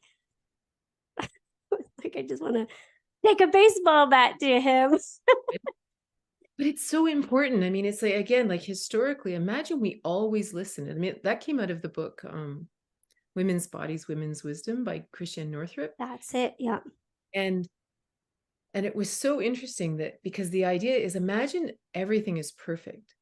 I just want to take a baseball bat to him. But it's so important. I mean, it's like, again, like historically, imagine we always listened. I mean, that came out of the book, Women's Bodies, Women's Wisdom by Christiane Northrup. That's it. Yeah. And it was so interesting that, because the idea is, imagine everything is perfect.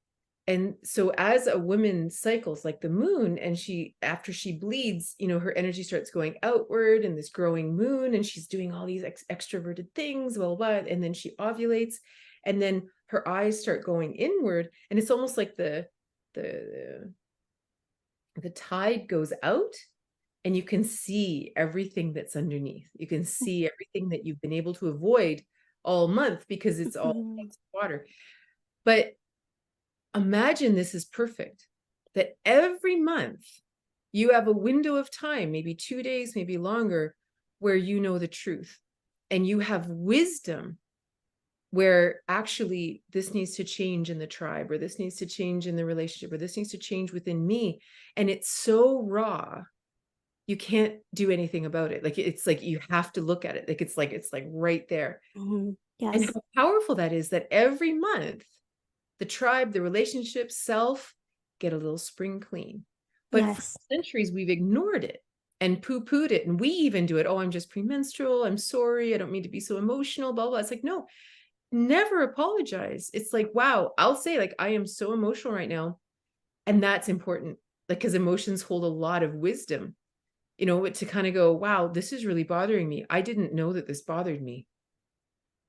And so as a woman cycles like the moon, and after she bleeds, her energy starts going outward in this growing moon, and she's doing all these extroverted things, and then she ovulates, and then her eyes start going inward, and it's almost like the tide goes out, and you can see everything that's underneath. You can see everything that you've been able to avoid all month because it's all water. But imagine this is perfect, that every month you have a window of time, maybe 2 days, maybe longer, where you know the truth, and you have wisdom where actually this needs to change in the tribe, or this needs to change in the relationship, or this needs to change within me. And it's so raw, you can't do anything about it. Like, it's like you have to look at it. Like it's like right there. Yes. And how powerful that is, that every month the tribe, the relationship, self get a little spring clean. But for centuries we've ignored it and poo-pooed it. And we even do it. Oh, I'm just premenstrual. I'm sorry. I don't mean to be so emotional, blah, blah. It's like, no, never apologize. It's like, wow, I'll say, like, I am so emotional right now. And that's important. Like, because emotions hold a lot of wisdom, to kind of go, wow, this is really bothering me. I didn't know that this bothered me.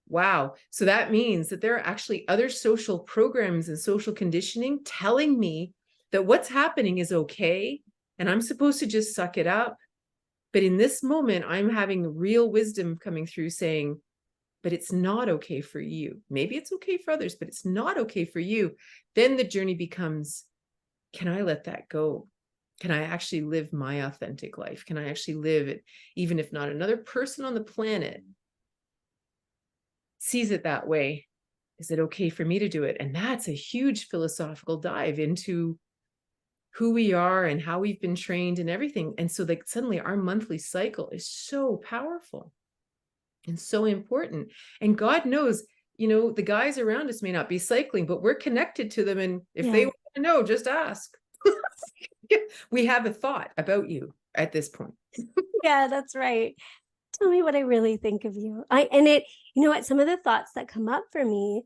Wow. So that means that there are actually other social programs and social conditioning telling me that what's happening is okay. and I'm supposed to just suck it up. But in this moment, I'm having real wisdom coming through saying, but it's not okay for you. Maybe it's okay for others, but it's not okay for you. Then the journey becomes, can I let that go? Can I actually live my authentic life? Can I actually live it, even if not another person on the planet sees it that way? Is it okay for me to do it? And that's a huge philosophical dive into who we are and how we've been trained and everything. And so like suddenly our monthly cycle is so powerful and so important. And God knows, the guys around us may not be cycling, but we're connected to them. And if they want to know, just ask. We have a thought about you at this point. Yeah, that's right. Tell me what I really think of you. You know what, some of the thoughts that come up for me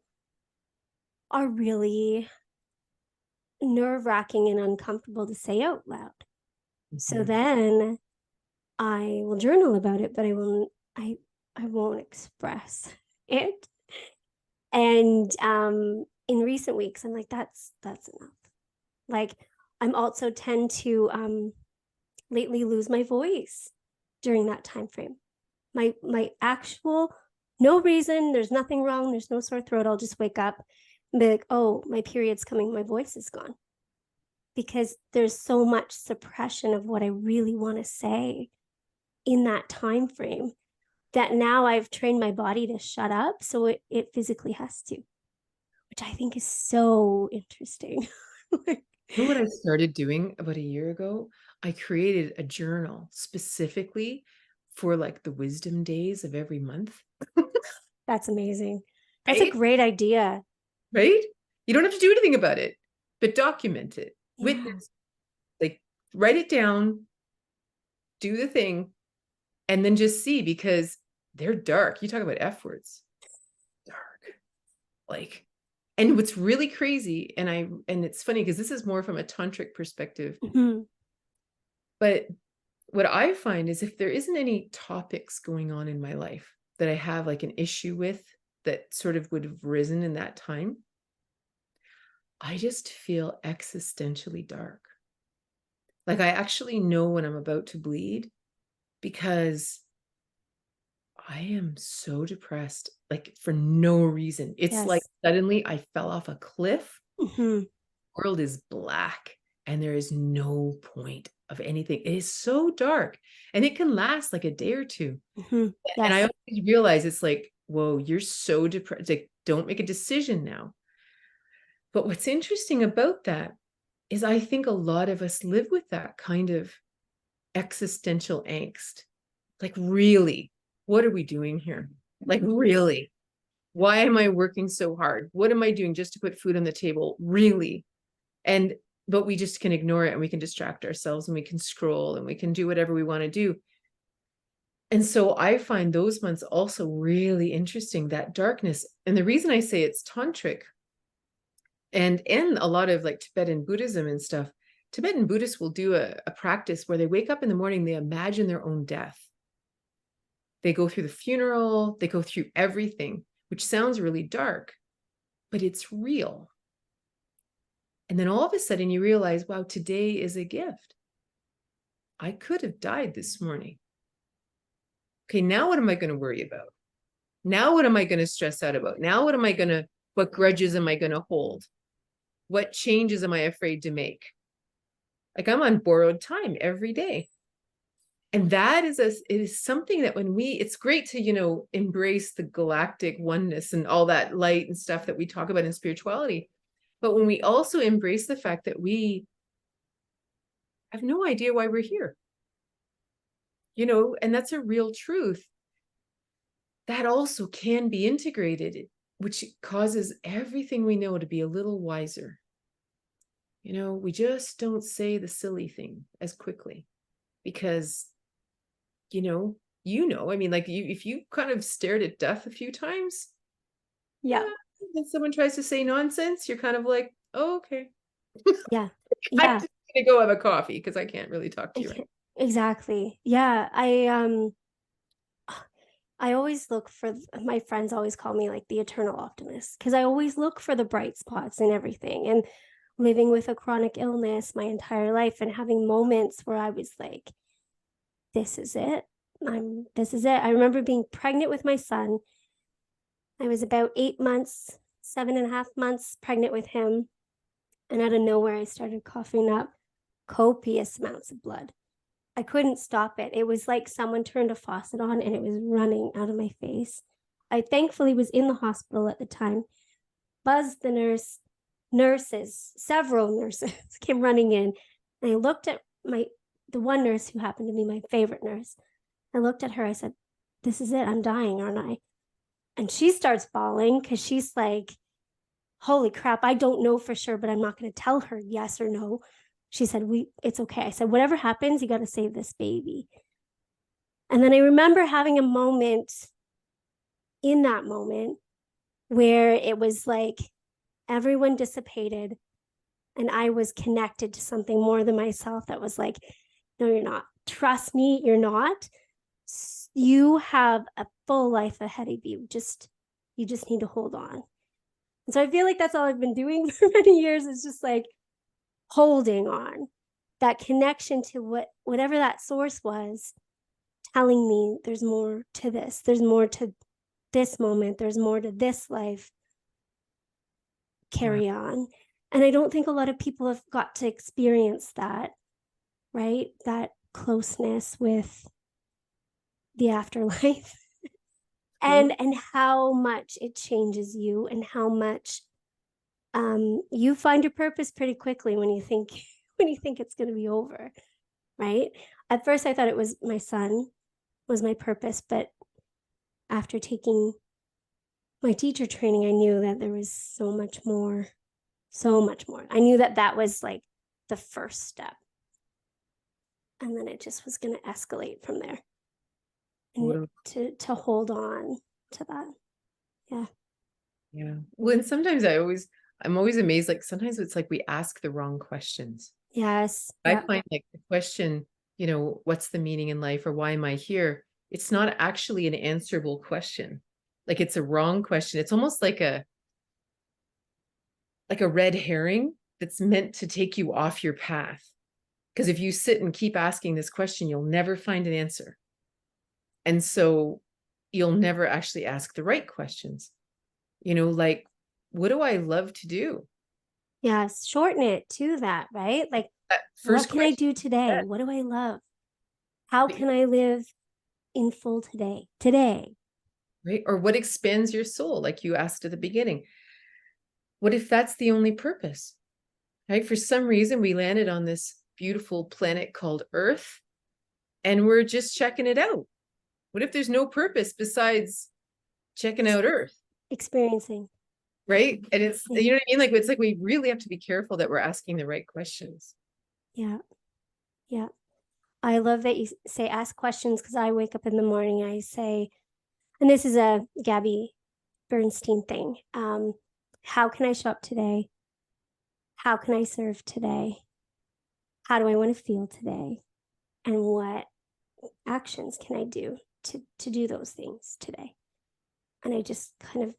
are really nerve-wracking and uncomfortable to say out loud. So then I will journal about it, but I won't express it. And in recent weeks, I'm like, that's enough. Like, I'm also tend to lately lose my voice during that time frame. My actual, no reason, there's nothing wrong, there's no sore throat. I'll just wake up and be like, oh, my period's coming, my voice is gone. Because there's so much suppression of what I really want to say in that time frame that now I've trained my body to shut up, so it physically has to, which I think is so interesting. You know what I started doing about a year ago? I created a journal specifically for like the wisdom days of every month. That's amazing. That's Right? a great idea. Right? You don't have to do anything about it, but document it. Yeah. Witness, like write it down, do the thing, and then just see, because they're dark. You talk about F words. Dark. Like, and what's really crazy, and it's funny because this is more from a tantric perspective, but what I find is if there isn't any topics going on in my life that I have like an issue with that sort of would have risen in that time, I just feel existentially dark. Like I actually know when I'm about to bleed because I am so depressed, like for no reason. It's like suddenly I fell off a cliff. The world is black and there is no point of anything. It is so dark and it can last like a day or two. And I always realize it's like, whoa, you're so depressed. Like, don't make a decision now. But what's interesting about that is I think a lot of us live with that kind of existential angst. Like, really, what are we doing here? Like, really, why am I working so hard? What am I doing just to put food on the table? Really? But we just can ignore it and we can distract ourselves and we can scroll and we can do whatever we want to do. And so I find those months also really interesting, that darkness. And the reason I say it's tantric and a lot of like Tibetan Buddhism and stuff, Tibetan Buddhists will do a practice where they wake up in the morning, they imagine their own death. They go through the funeral, they go through everything, which sounds really dark, but it's real. And then all of a sudden you realize, wow, today is a gift. I could have died this morning. Okay, now what am I going to worry about? Now what am I going to stress out about? Now what grudges am I going to hold? What changes am I afraid to make? Like I'm on borrowed time every day. And that is it is something that it's great to, embrace the galactic oneness and all that light and stuff that we talk about in spirituality. But when we also embrace the fact that we have no idea why we're here, and that's a real truth, that also can be integrated, which causes everything we know to be a little wiser. We just don't say the silly thing as quickly because, I mean, like if you kind of stared at death a few times, and someone tries to say nonsense, you're kind of like, oh, okay. Yeah. I'm just gonna go have a coffee because I can't really talk to you right now. Exactly. Yeah. I always look for, my friends always call me like the eternal optimist because I always look for the bright spots in everything. And living with a chronic illness my entire life and having moments where I was like, this is it. This is it. I remember being pregnant with my son. I was about 8 months, 7.5 months pregnant with him. And out of nowhere, I started coughing up copious amounts of blood. I couldn't stop it. It was like someone turned a faucet on and it was running out of my face. I thankfully was in the hospital at the time. Buzzed the nurses, several nurses came running in. And I looked at the one nurse who happened to be my favorite nurse. I looked at her. I said, this is it. I'm dying, aren't I? And she starts bawling because she's like, holy crap, I don't know for sure, but I'm not going to tell her yes or no. She said, it's okay. I said, whatever happens, you got to save this baby. And then I remember having a moment in that moment where it was like everyone dissipated and I was connected to something more than myself that was like, no, you're not. Trust me, you're not. You have a full life ahead of you. You just need to hold on. And so I feel like that's all I've been doing for many years, is just like holding on, that connection to whatever that source was, telling me there's more to this. There's more to this moment. There's more to this life. Carry on. And I don't think a lot of people have got to experience that, right? That closeness with the afterlife. And how much it changes you, and how much you find your purpose pretty quickly when you think it's going to be over, right? At first I thought it was my son was my purpose, but after taking my teacher training, I knew that there was so much more. I knew that was like the first step, and then it just was going to escalate from there, and to hold on to that. Yeah. Well, and sometimes I'm always amazed. Like sometimes it's like we ask the wrong questions. Yes. I find like the question, what's the meaning in life, or why am I here? It's not actually an answerable question. Like it's a wrong question. It's almost like a red herring that's meant to take you off your path. Because if you sit and keep asking this question, you'll never find an answer. And so you'll never actually ask the right questions. Like, what do I love to do? Yes. Shorten it to that, right? Like, First what can I do today? What do I love? How can I live in full today? Right? Or what expands your soul? Like you asked at the beginning. What if that's the only purpose? Right? For some reason, we landed on this beautiful planet called Earth, and we're just checking it out. What if there's no purpose besides checking out Earth? Experiencing. Right? And it's, you know what I mean? Like, it's like we really have to be careful that we're asking the right questions. Yeah. Yeah. I love that you say ask questions, because I wake up in the morning and I say, and this is a Gabby Bernstein thing. How can I show up today? How can I serve today? How do I want to feel today? And what actions can I do to do those things today? And I just kind of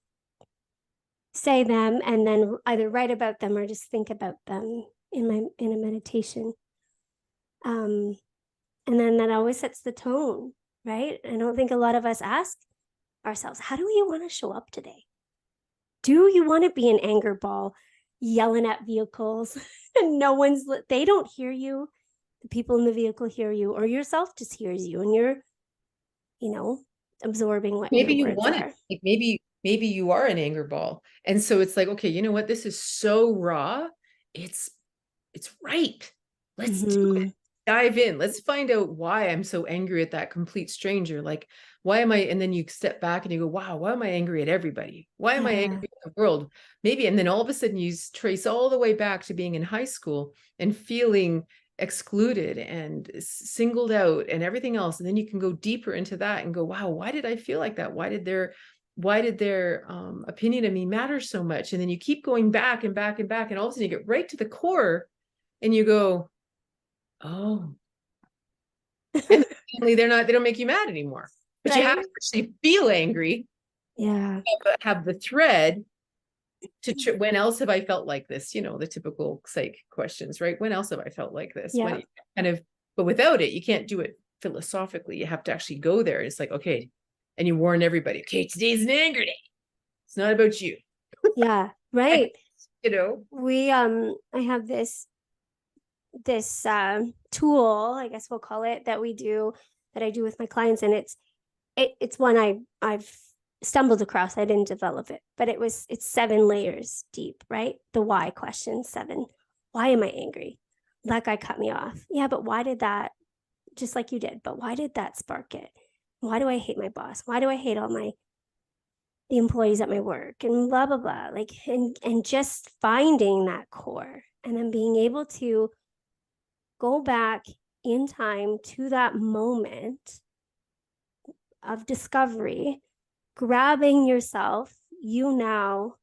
say them and then either write about them or just think about them in a meditation. And then that always sets the tone, right? I don't think a lot of us ask ourselves, how do we want to show up today? Do you want to be an anger ball yelling at vehicles and they don't hear you? The people in the vehicle hear you, or yourself just hears you, and you're, absorbing what Maybe your you words want are. it. Like maybe you are an anger ball. And so it's like, okay, you know what? This is so raw. It's right. Let's do it. Dive in. Let's find out why I'm so angry at that complete stranger. Like, why am I? And then you step back and you go, wow, why am I angry at everybody? Why am I angry at the world? Maybe. And then all of a sudden you trace all the way back to being in high school and feeling excluded and singled out and everything else. And then you can go deeper into that and go, wow, why did I feel like that? Why did their opinion of me matter so much? And then you keep going back and back and back. And all of a sudden you get right to the core and you go, oh, and they don't make you mad anymore, but right? You have to actually feel angry. Yeah. Have the thread when else have I felt like this? The typical psych questions, right? When else have I felt like this? Yeah. When kind of, but without it, you can't do it philosophically. You have to actually go there. It's like, okay. And you warn everybody, okay, today's an anger day. It's not about you. Yeah. Right. We, I have this tool, I guess we'll call it, that I do with my clients. And it's one I've stumbled across. I didn't develop it, but it's 7 layers deep, right? The why question 7. Why am I angry? That guy cut me off. Yeah, but why did that, just like you did, but why did that spark it? Why do I hate my boss? Why do I hate all the employees at my work, and blah, blah, blah. Like, and just finding that core, and then being able to go back in time to that moment of discovery, grabbing yourself, you now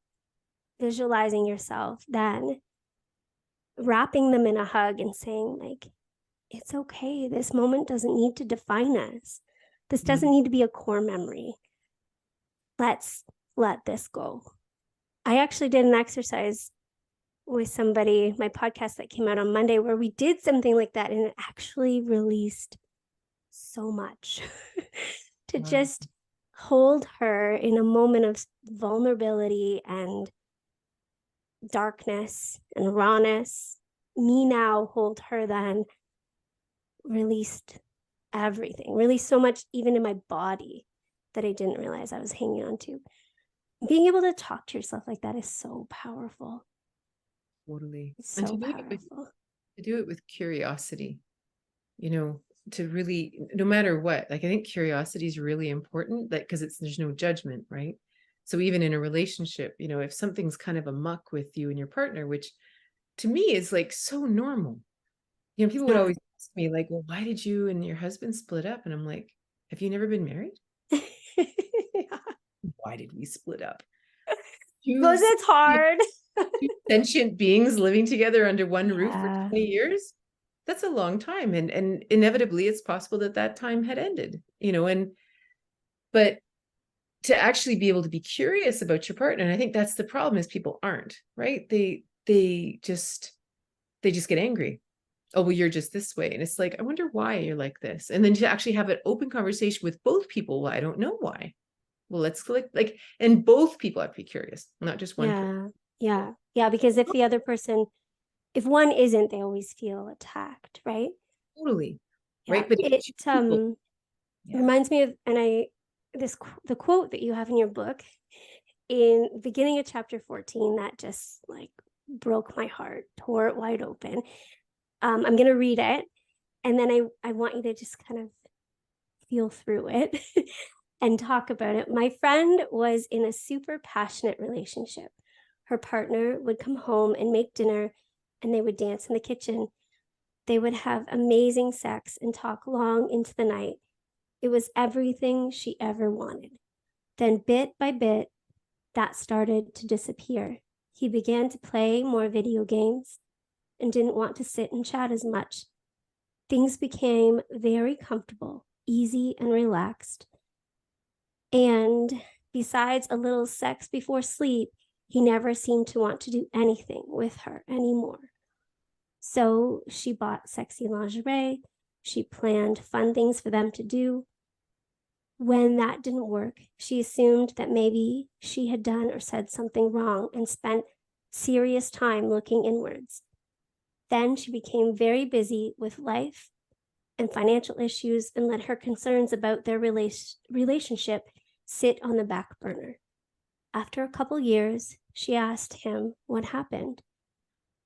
visualizing yourself, then wrapping them in a hug and saying, like, it's okay. This moment doesn't need to define us. This doesn't need to be a core memory. Let's let this go. I actually did an exercise with somebody, my podcast that came out on Monday, where we did something like that, and it actually released so much to just hold her in a moment of vulnerability and darkness and rawness. Me now hold her, then released everything, released so much even in my body that I didn't realize I was hanging on to. Being able to talk to yourself like that is so powerful. Totally. It's so powerful. To do it with curiosity, to really, no matter what, like, I think curiosity is really important, that because there's no judgment, right? So even in a relationship, if something's kind of a muck with you and your partner, which to me is like so normal, people would always ask me, like, well, why did you and your husband split up? And I'm like, have you never been married? Yeah. Why did we split up? Because it's hard. Two sentient beings living together under one roof for 20 years. That's a long time. And inevitably it's possible that time had ended, but to actually be able to be curious about your partner. And I think that's the problem, is people aren't, right? They just get angry. Oh, well, you're just this way. And it's like, I wonder why you're like this. And then to actually have an open conversation with both people. Well, I don't know why. Well, let's click, and both people have to be curious, not just one person. Yeah. Because if the other person, if one isn't, they always feel attacked, right? Totally. Yeah. Right. But it reminds me of, the quote that you have in your book in the beginning of chapter 14 that just like broke my heart, tore it wide open. I'm going to read it, and then I want you to just kind of feel through it and talk about it. My friend was in a super passionate relationship. Her partner would come home and make dinner, and they would dance in the kitchen. They would have amazing sex and talk long into the night. It was everything she ever wanted. Then bit by bit, that started to disappear. He began to play more video games and didn't want to sit and chat as much. Things became very comfortable, easy, and relaxed. And besides a little sex before sleep, he never seemed to want to do anything with her anymore. So she bought sexy lingerie. She planned fun things for them to do. When that didn't work, she assumed that maybe she had done or said something wrong and spent serious time looking inwards. Then she became very busy with life and financial issues and let her concerns about their relationship sit on the back burner. After a couple years, she asked him what happened.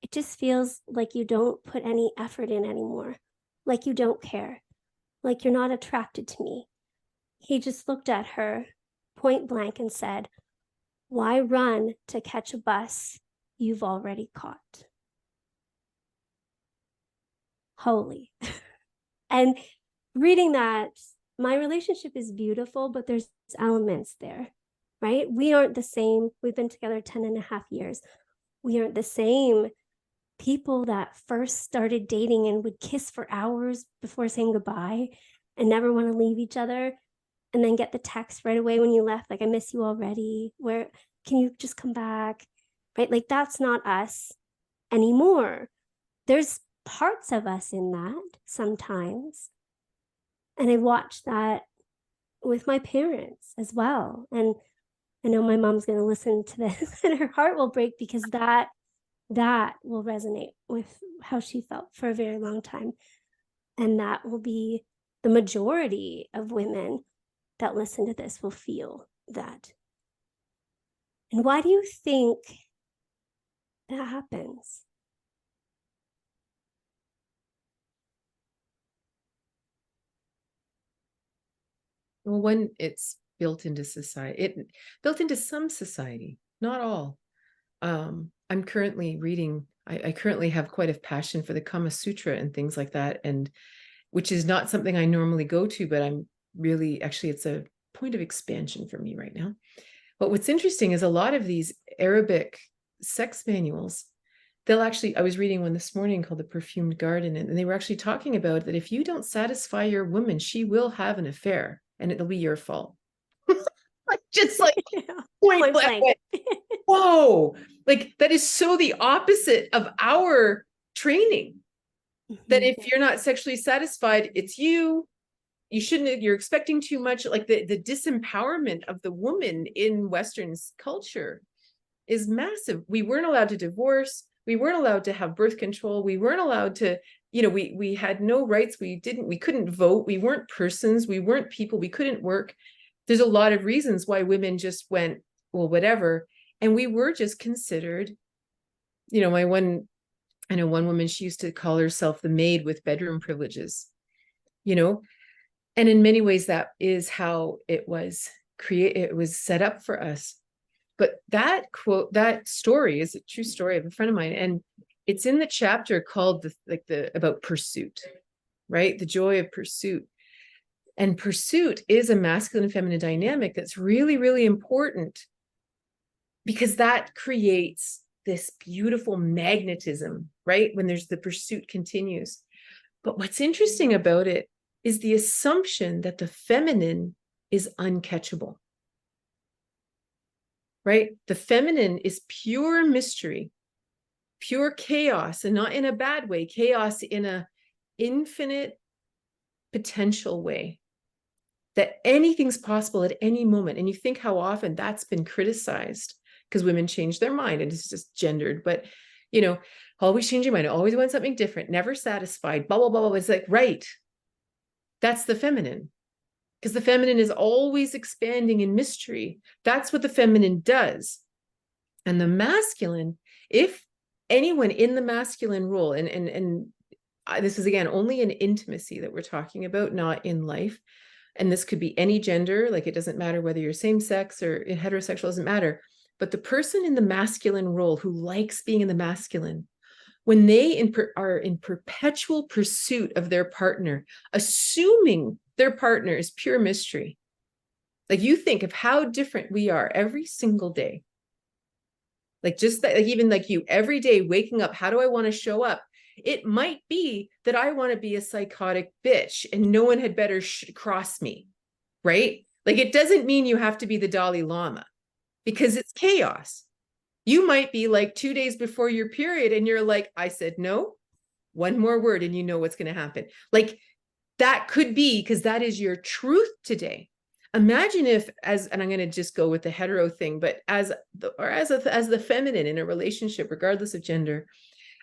It just feels like you don't put any effort in anymore, like you don't care, like you're not attracted to me. He just looked at her point blank and said, "Why run to catch a bus you've already caught?" Holy. And reading that, my relationship is beautiful, but there's elements there, right? We aren't the same. We've been together 10 and a half years. We aren't the same people that first started dating and would kiss for hours before saying goodbye and never want to leave each other, and then get the text right away when you left, like, "I miss you already. Where can you just come back?" right? Like that's not us anymore. There's parts of us in that sometimes. And I watched that with my parents as well. And I know my mom's going to listen to this and her heart will break, because that will resonate with how she felt for a very long time. And that will be the majority of women that listen to this will feel that. And why do you think that happens? Well, when it's built into society, built into some society, not all. I'm currently reading, I currently have quite a passion for the Kama Sutra and things like that, and which is not something I normally go to, but I'm really, actually, it's a point of expansion for me right now. But what's interesting is a lot of these Arabic sex manuals, they'll actually, I was reading one this morning called The Perfumed Garden, and they were actually talking about that if you don't satisfy your woman, she will have an affair and it'll be your fault. Just like point blank. Whoa, like that is so the opposite of our training. That if you're not sexually satisfied, it's you shouldn't, you're expecting too much. Like the disempowerment of the woman in Western culture is massive. We weren't allowed to divorce. We weren't allowed to have birth control. We weren't allowed to, we had no rights. We couldn't vote. We weren't persons. We weren't people. We couldn't work. There's a lot of reasons why women just went, well, whatever. And we were just considered, I know one woman, she used to call herself the maid with bedroom privileges, and in many ways that is how it was set up for us. But that quote, that story is a true story of a friend of mine. And it's in the chapter called about pursuit, right? The joy of pursuit. And pursuit is a masculine and feminine dynamic that's really, really important, because that creates this beautiful magnetism, right? When there's the pursuit continues. But what's interesting about it is the assumption that the feminine is uncatchable, right? The feminine is pure mystery, pure chaos, and not in a bad way, chaos in a infinite potential way, that anything's possible at any moment. And you think how often that's been criticized because women change their mind and it's just gendered, but always change your mind, always want something different, never satisfied, blah, blah, blah, blah. It's like, right. That's the feminine, because the feminine is always expanding in mystery. That's what the feminine does. And the masculine, if anyone in the masculine role, and this is again, only in intimacy that we're talking about, not in life. And this could be any gender, like it doesn't matter whether you're same sex or heterosexual, doesn't matter. But the person in the masculine role who likes being in the masculine, when they are in perpetual pursuit of their partner, assuming their partner is pure mystery, like you think of how different we are every single day. Like just that, like even like you every day waking up, how do I want to show up? It might be that I want to be a psychotic bitch and no one had better cross me, right? Like it doesn't mean you have to be the Dalai Lama, because it's chaos. You might be like 2 days before your period and you're like, I said no, one more word and you know what's going to happen. Like that could be because that is your truth today. Imagine if, and I'm going to just go with the hetero thing, but as the feminine in a relationship, regardless of gender,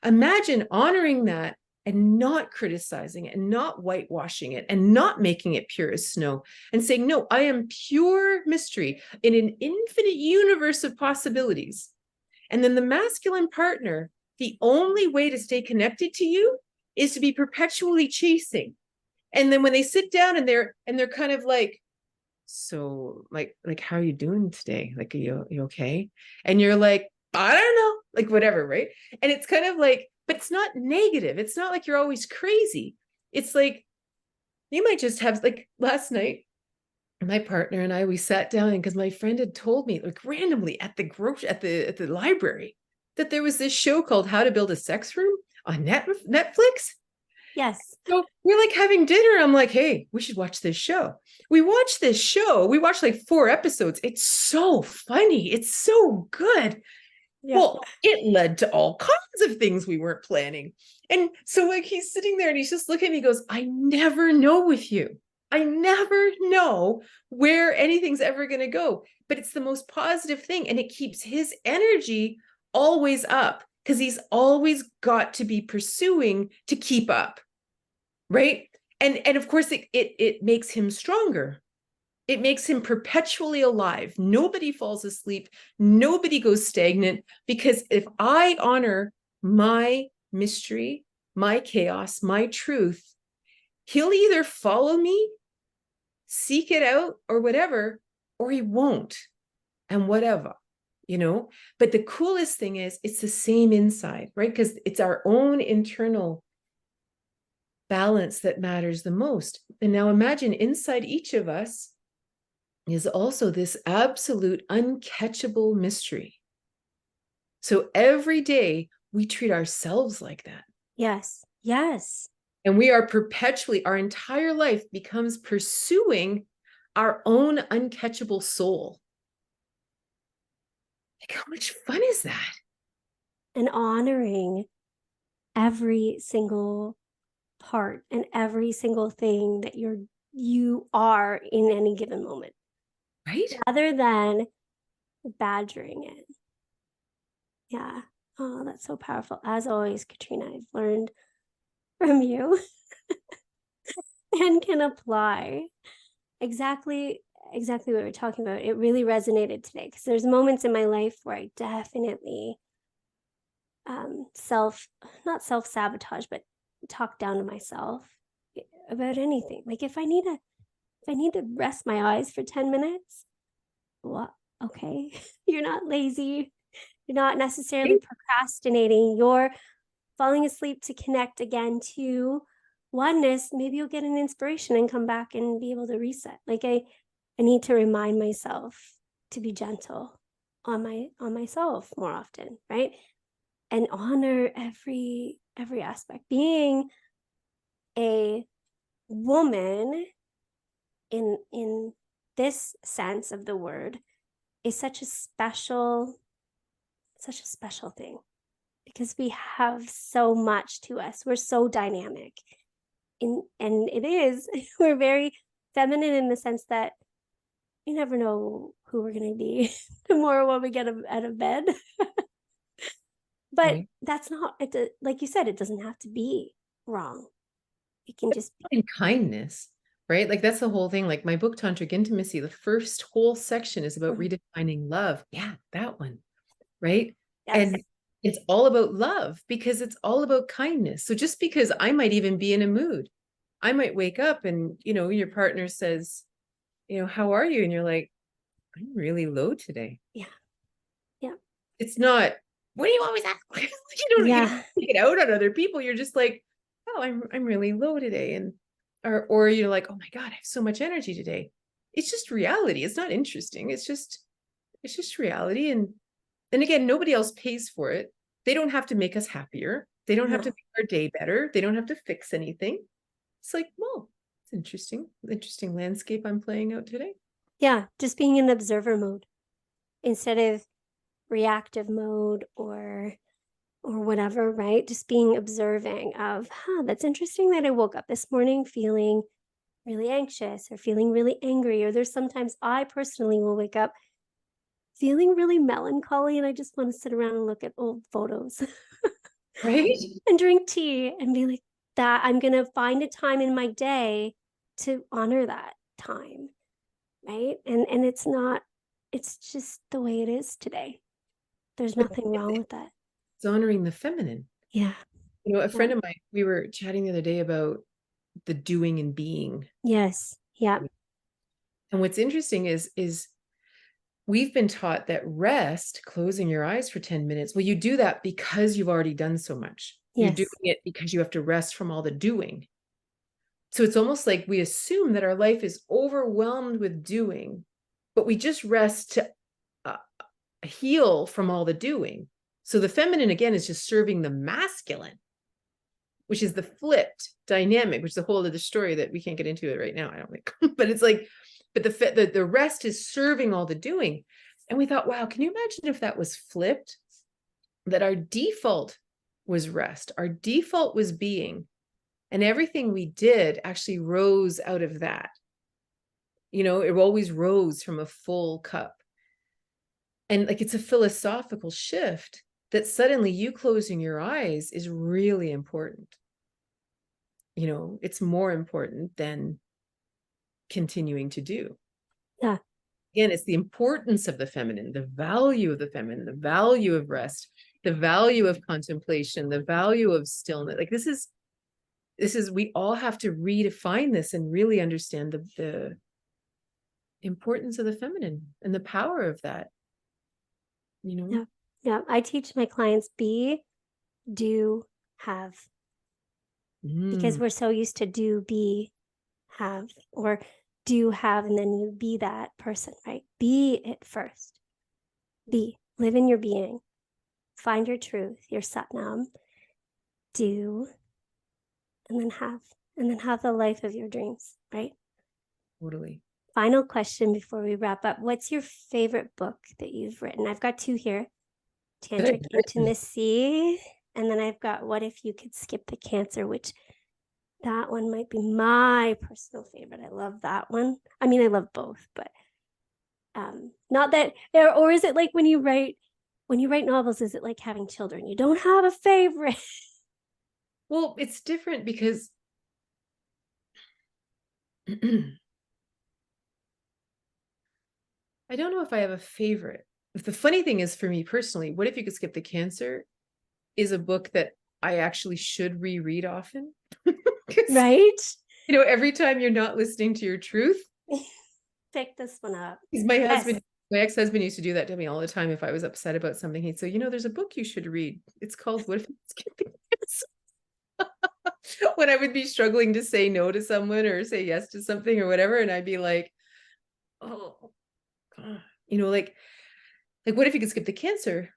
imagine honoring that and not criticizing it and not whitewashing it and not making it pure as snow and saying, no, I am pure mystery in an infinite universe of possibilities. And then the masculine partner, the only way to stay connected to you is to be perpetually chasing. And then when they sit down and they're kind of like, so like, how are you doing today? Like, are you okay? And you're like, I don't know, like whatever, right? And it's kind of like, but it's not negative. It's not like you're always crazy. It's like, you might just have, like last night, my partner and I, we sat down because my friend had told me like randomly at the library that there was this show called How to Build a Sex Room on Netflix. Yes. So we're like having dinner. I'm like, hey, we should watch this show. We watched this show. We watched like 4 episodes. It's so funny. It's so good. Yeah. Well, it led to all kinds of things we weren't planning. And so like he's sitting there and he's just looking at me, he goes, I never know with you. I never know where anything's ever going to go. But it's the most positive thing. And it keeps his energy always up because he's always got to be pursuing to keep up. Right. And of course it makes him stronger. It makes him perpetually alive. Nobody falls asleep. Nobody goes stagnant. Because if I honor my mystery, my chaos, my truth, he'll either follow me, seek it out, or whatever, or he won't. And whatever, But the coolest thing is it's the same inside, right? Because it's our own internal balance that matters the most. And now imagine inside each of us is also this absolute uncatchable mystery. So every day we treat ourselves like that. Yes. Yes. And we are perpetually, our entire life becomes pursuing our own uncatchable soul. Like, how much fun is that? And honoring every single part and every single thing that you are in any given moment. Right? Rather than badgering it. Yeah. Oh, that's so powerful. As always, Katrina, I've learned from you and can apply exactly what we're talking about. It really resonated today because there's moments in my life where I definitely not self-sabotage, but talk down to myself about anything. Like if I need to rest my eyes for 10 minutes, what? Okay. You're not lazy. You're not necessarily procrastinating. You're falling asleep to connect again to oneness. Maybe you'll get an inspiration and come back and be able to reset. Like I need to remind myself to be gentle on myself more often, right? And honor every aspect. Being a woman in this sense of the word is such a special thing because we have so much to us. We're so dynamic. And it is, we're very feminine in the sense that you never know who we're going to be tomorrow when we get out of bed. But Right. that's not, like you said, it doesn't have to be wrong. It can just be. And kindness, right? Like that's the whole thing. Like my book, Tantric Intimacy, the first whole section is about redefining love. Yeah, that one. Right. Yes. And it's all about love because it's all about kindness. So just because I might even be in a mood, I might wake up and, your partner says, how are you? And you're like, I'm really low today. Yeah. Yeah. It's not, what do you always ask? you don't take it out on other people. You're just like, oh, I'm really low today. And, or you're like, oh my God, I have so much energy today. It's just reality. It's not interesting. It's just reality. And again, nobody else pays for it. They don't have to make us happier. They don't have to make our day better. They don't have to fix anything. It's like, well, it's interesting landscape I'm playing out today. Yeah. Just being in observer mode instead of reactive mode or whatever, right? Just being observing of, that's interesting that I woke up this morning feeling really anxious or feeling really angry. Or there's sometimes I personally will wake up feeling really melancholy and I just want to sit around and look at old photos. Right. And drink tea and be like, that I'm going to find a time in my day to honor that time. Right. And it's just the way it is today. There's nothing wrong with that. It's honoring the feminine. Yeah. A friend of mine, we were chatting the other day about the doing and being. Yes. Yeah. And what's interesting is we've been taught that rest, closing your eyes for 10 minutes, well, you do that because you've already done so much. You're doing it because you have to rest from all the doing. So it's almost like we assume that our life is overwhelmed with doing, but we just rest to heal from all the doing. So the feminine, again, is just serving the masculine, which is the flipped dynamic, which is the whole of the story that we can't get into it right now, I don't think. But it's like, but the rest is serving all the doing. And we thought, wow, can you imagine if that was flipped? that our default was rest, our default was being, and everything we did actually rose out of that. You know, it always rose from a full cup. And like, it's a philosophical shift that suddenly you closing your eyes is really important. You know, it's more important than continuing to do. Yeah. Again, it's the importance of the feminine, the value of the feminine, the value of rest, the value of contemplation, the value of stillness. Like this is we all have to redefine this and really understand the importance of the feminine and the power of that, you know. Yeah. Yeah. I teach my clients be, do, have, because we're so used to do, be, have, or do, have, and then you be that person, right? Be it first. Be, live in your being, find your truth, your satnam, do, and then have the life of your dreams, right? Totally. Final question before we wrap up. What's your favorite book that you've written? I've got two here. Tantric Intimacy. And then I've got What If You Could Skip the Cancer, which that one might be my personal favorite. I love that one. I mean, I love both, but not that, or is it like when you write novels, is it like having children? You don't have a favorite. Well, it's different because I don't know if I have a favorite. The funny thing is, for me personally, What If You Could Skip the Cancer is a book that I actually should reread often. Right? You know, every time you're not listening to your truth, pick this one up. my husband, my ex-husband used to do that to me all the time. If I was upset about something, he'd say, you know, there's a book you should read. It's called What If You Could Skip the Cancer? When I would be struggling to say no to someone or say yes to something or whatever, and I'd be like, oh God, you know, like what if you could skip the cancer?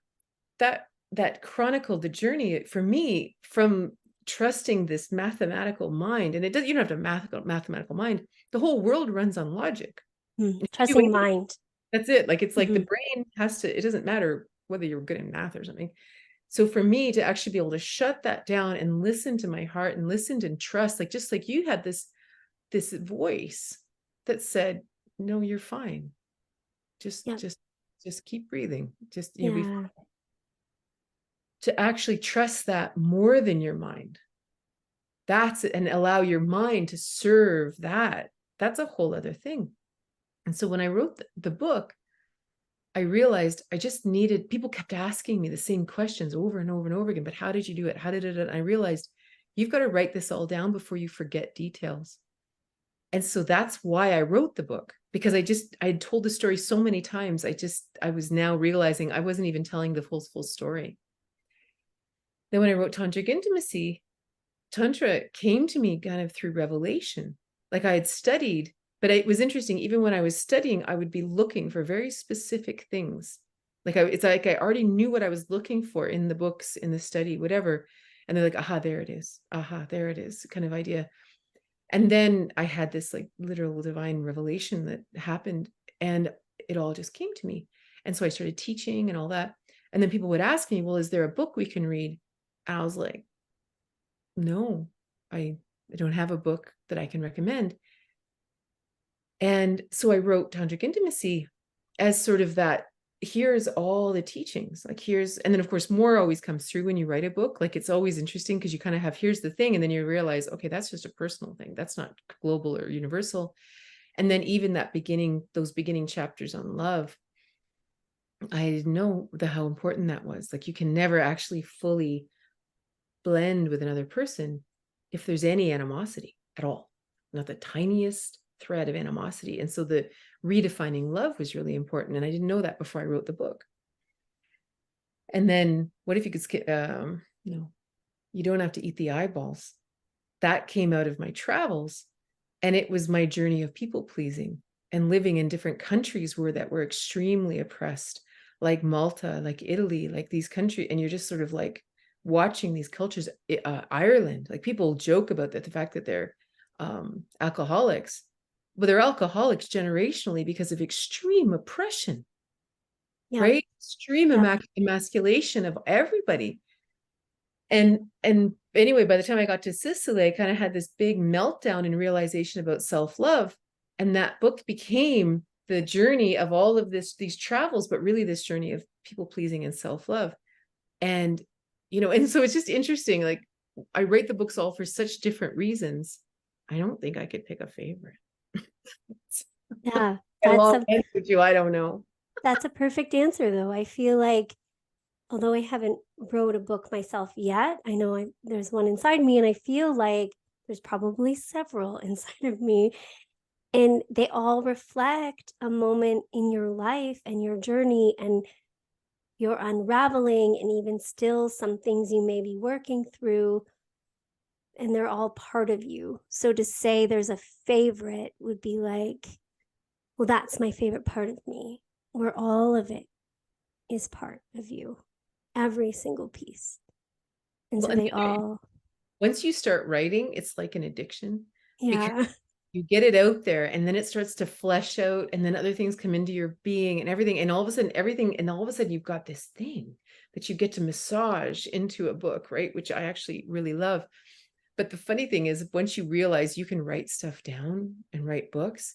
That chronicled the journey for me from trusting this mathematical mind. And it does, you don't have to mathematical mind. The whole world runs on logic. Trusting mind. That's it. Like, it's like the brain has to, it doesn't matter whether you're good in math or something. So for me to actually be able to shut that down and listen to my heart and listen and trust, like, just like you had this voice that said, no, you're fine. Just keep breathing. Just, you'll be fine. To actually trust that more than your mind. That's it, and allow your mind to serve that. That's a whole other thing. And so when I wrote the book, I realized I just needed, people kept asking me the same questions over and over and over again, but how did you do it? How did it? And I realized you've got to write this all down before you forget details. And so that's why I wrote the book, because I had told the story so many times. I was now realizing I wasn't even telling the full story. Then when I wrote Tantric Intimacy, Tantra came to me kind of through revelation. Like, I had studied, but it was interesting. Even when I was studying, I would be looking for very specific things. Like, it's like I already knew what I was looking for in the books, in the study, whatever. And they're like, aha, there it is. Aha, there it is, kind of idea. And then I had this like literal divine revelation that happened, and it all just came to me. And so I started teaching and all that. And then people would ask me, well, is there a book we can read? And I was like, no, I don't have a book that I can recommend. And so I wrote Tantric Intimacy as sort of that, here's all the teachings, like and then of course more always comes through when you write a book. Like, it's always interesting because you kind of have, here's the thing, and then you realize, okay, that's just a personal thing, that's not global or universal. And then even those beginning chapters on love, I didn't know how important that was. Like, you can never actually fully blend with another person if there's any animosity at all, not the tiniest thread of animosity. And so the redefining love was really important, and I didn't know that before I wrote the book. And then What If You Could Skip, no, you don't have to eat the eyeballs. That came out of my travels, and it was my journey of people pleasing and living in different countries that were extremely oppressed, like Malta, like Italy, like these countries. And you're just sort of like watching these cultures. Ireland, like, people joke about that, the fact that they're alcoholics, but they're alcoholics generationally because of extreme oppression. Yep. right? Extreme Yep. emasculation of everybody. And anyway, by the time I got to Sicily, I kind of had this big meltdown and realization about self-love. And that book became the journey of all of these travels, but really this journey of people pleasing and self-love. And, and so it's just interesting. Like, I write the books all for such different reasons. I don't think I could pick a favorite. Yeah. A long answer to, I don't know. That's a perfect answer, though. I feel like, although I haven't wrote a book myself yet, I know there's one inside me, and I feel like there's probably several inside of me, and they all reflect a moment in your life and your journey and your unraveling, and even still some things you may be working through, and they're all part of you. So to say there's a favorite would be like, well, that's my favorite part of me, where all of it is part of you, every single piece. And so they all, once you start writing, it's like an addiction. yeah. Because you get it out there and then it starts to flesh out, and then other things come into your being and everything. And all of a sudden you've got this thing that you get to massage into a book, right? Which I actually really love. But the funny thing is, once you realize you can write stuff down and write books.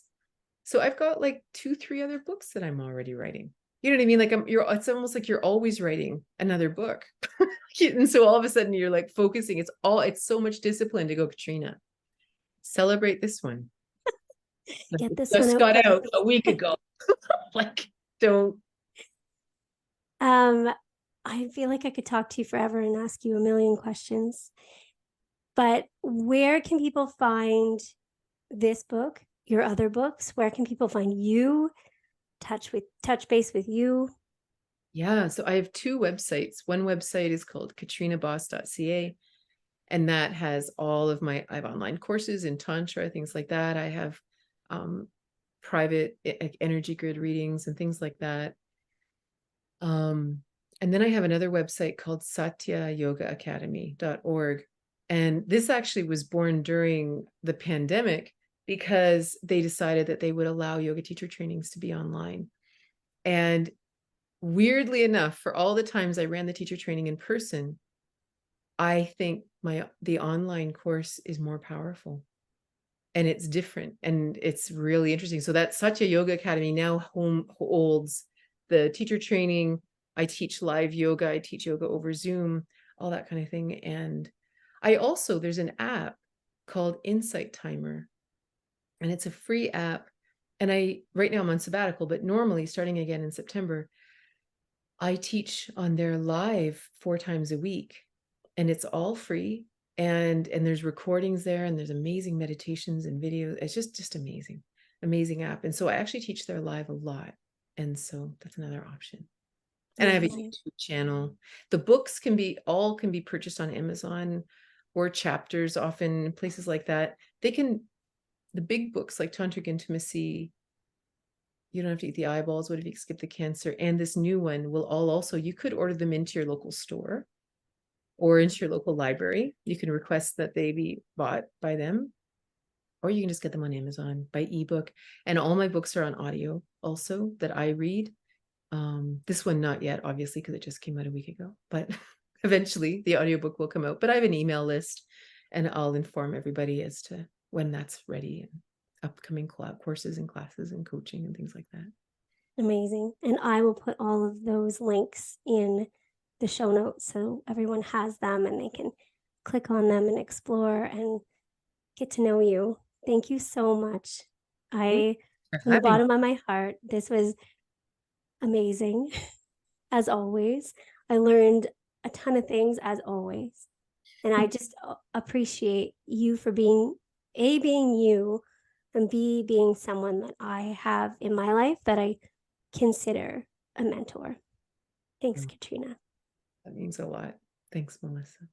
So I've got like 2-3 other books that I'm already writing. You know what I mean? Like it's almost like you're always writing another book. And so all of a sudden you're like focusing. It's so much discipline to go, Katrina, celebrate this one. Get this one Just out got out first. a week ago. Like, don't. Um, I feel like I could talk to you forever and ask you a million questions. But where can people find this book, your other books? Where can people find you? Touch base with you? Yeah, so I have 2 websites. One website is called katrinabos.ca, and that has all of I have online courses in tantra, things like that. I have private energy grid readings and things like that. And then I have another website called satyayogaacademy.org. And this actually was born during the pandemic because they decided that they would allow yoga teacher trainings to be online. And weirdly enough, for all the times I ran the teacher training in person, I think the online course is more powerful and it's different and it's really interesting. So that Satya Yoga Academy now holds the teacher training. I teach live yoga. I teach yoga over Zoom, all that kind of thing. And there's an app called Insight Timer, and it's a free app. And right now I'm on sabbatical, but normally starting again in September, I teach on there live 4 times a week, and it's all free. And there's recordings there, and there's amazing meditations and videos. It's just amazing app. And so I actually teach there live a lot. And so that's another option. And I have a YouTube channel. The books can be purchased on Amazon or chapters, often places like that. The big books like Tantric Intimacy, You Don't Have to Eat the Eyeballs, What If You Could Skip the Cancer, and this new one will you could order them into your local store or into your local library. You can request that they be bought by them, or you can just get them on Amazon by ebook. And all my books are on audio also that I read. This one, not yet, obviously, because it just came out a week ago, but eventually the audiobook will come out. But I have an email list and I'll inform everybody as to when that's ready and upcoming courses and classes and coaching and things like that. Amazing. And I will put all of those links in the show notes so everyone has them and they can click on them and explore and get to know you. Thank you so much. From the bottom of my heart, this was amazing. As always, I learned a ton of things as always. And I just appreciate you for being you, and being someone that I have in my life that I consider a mentor. Thanks, Katrina. That means a lot. Thanks, Melissa.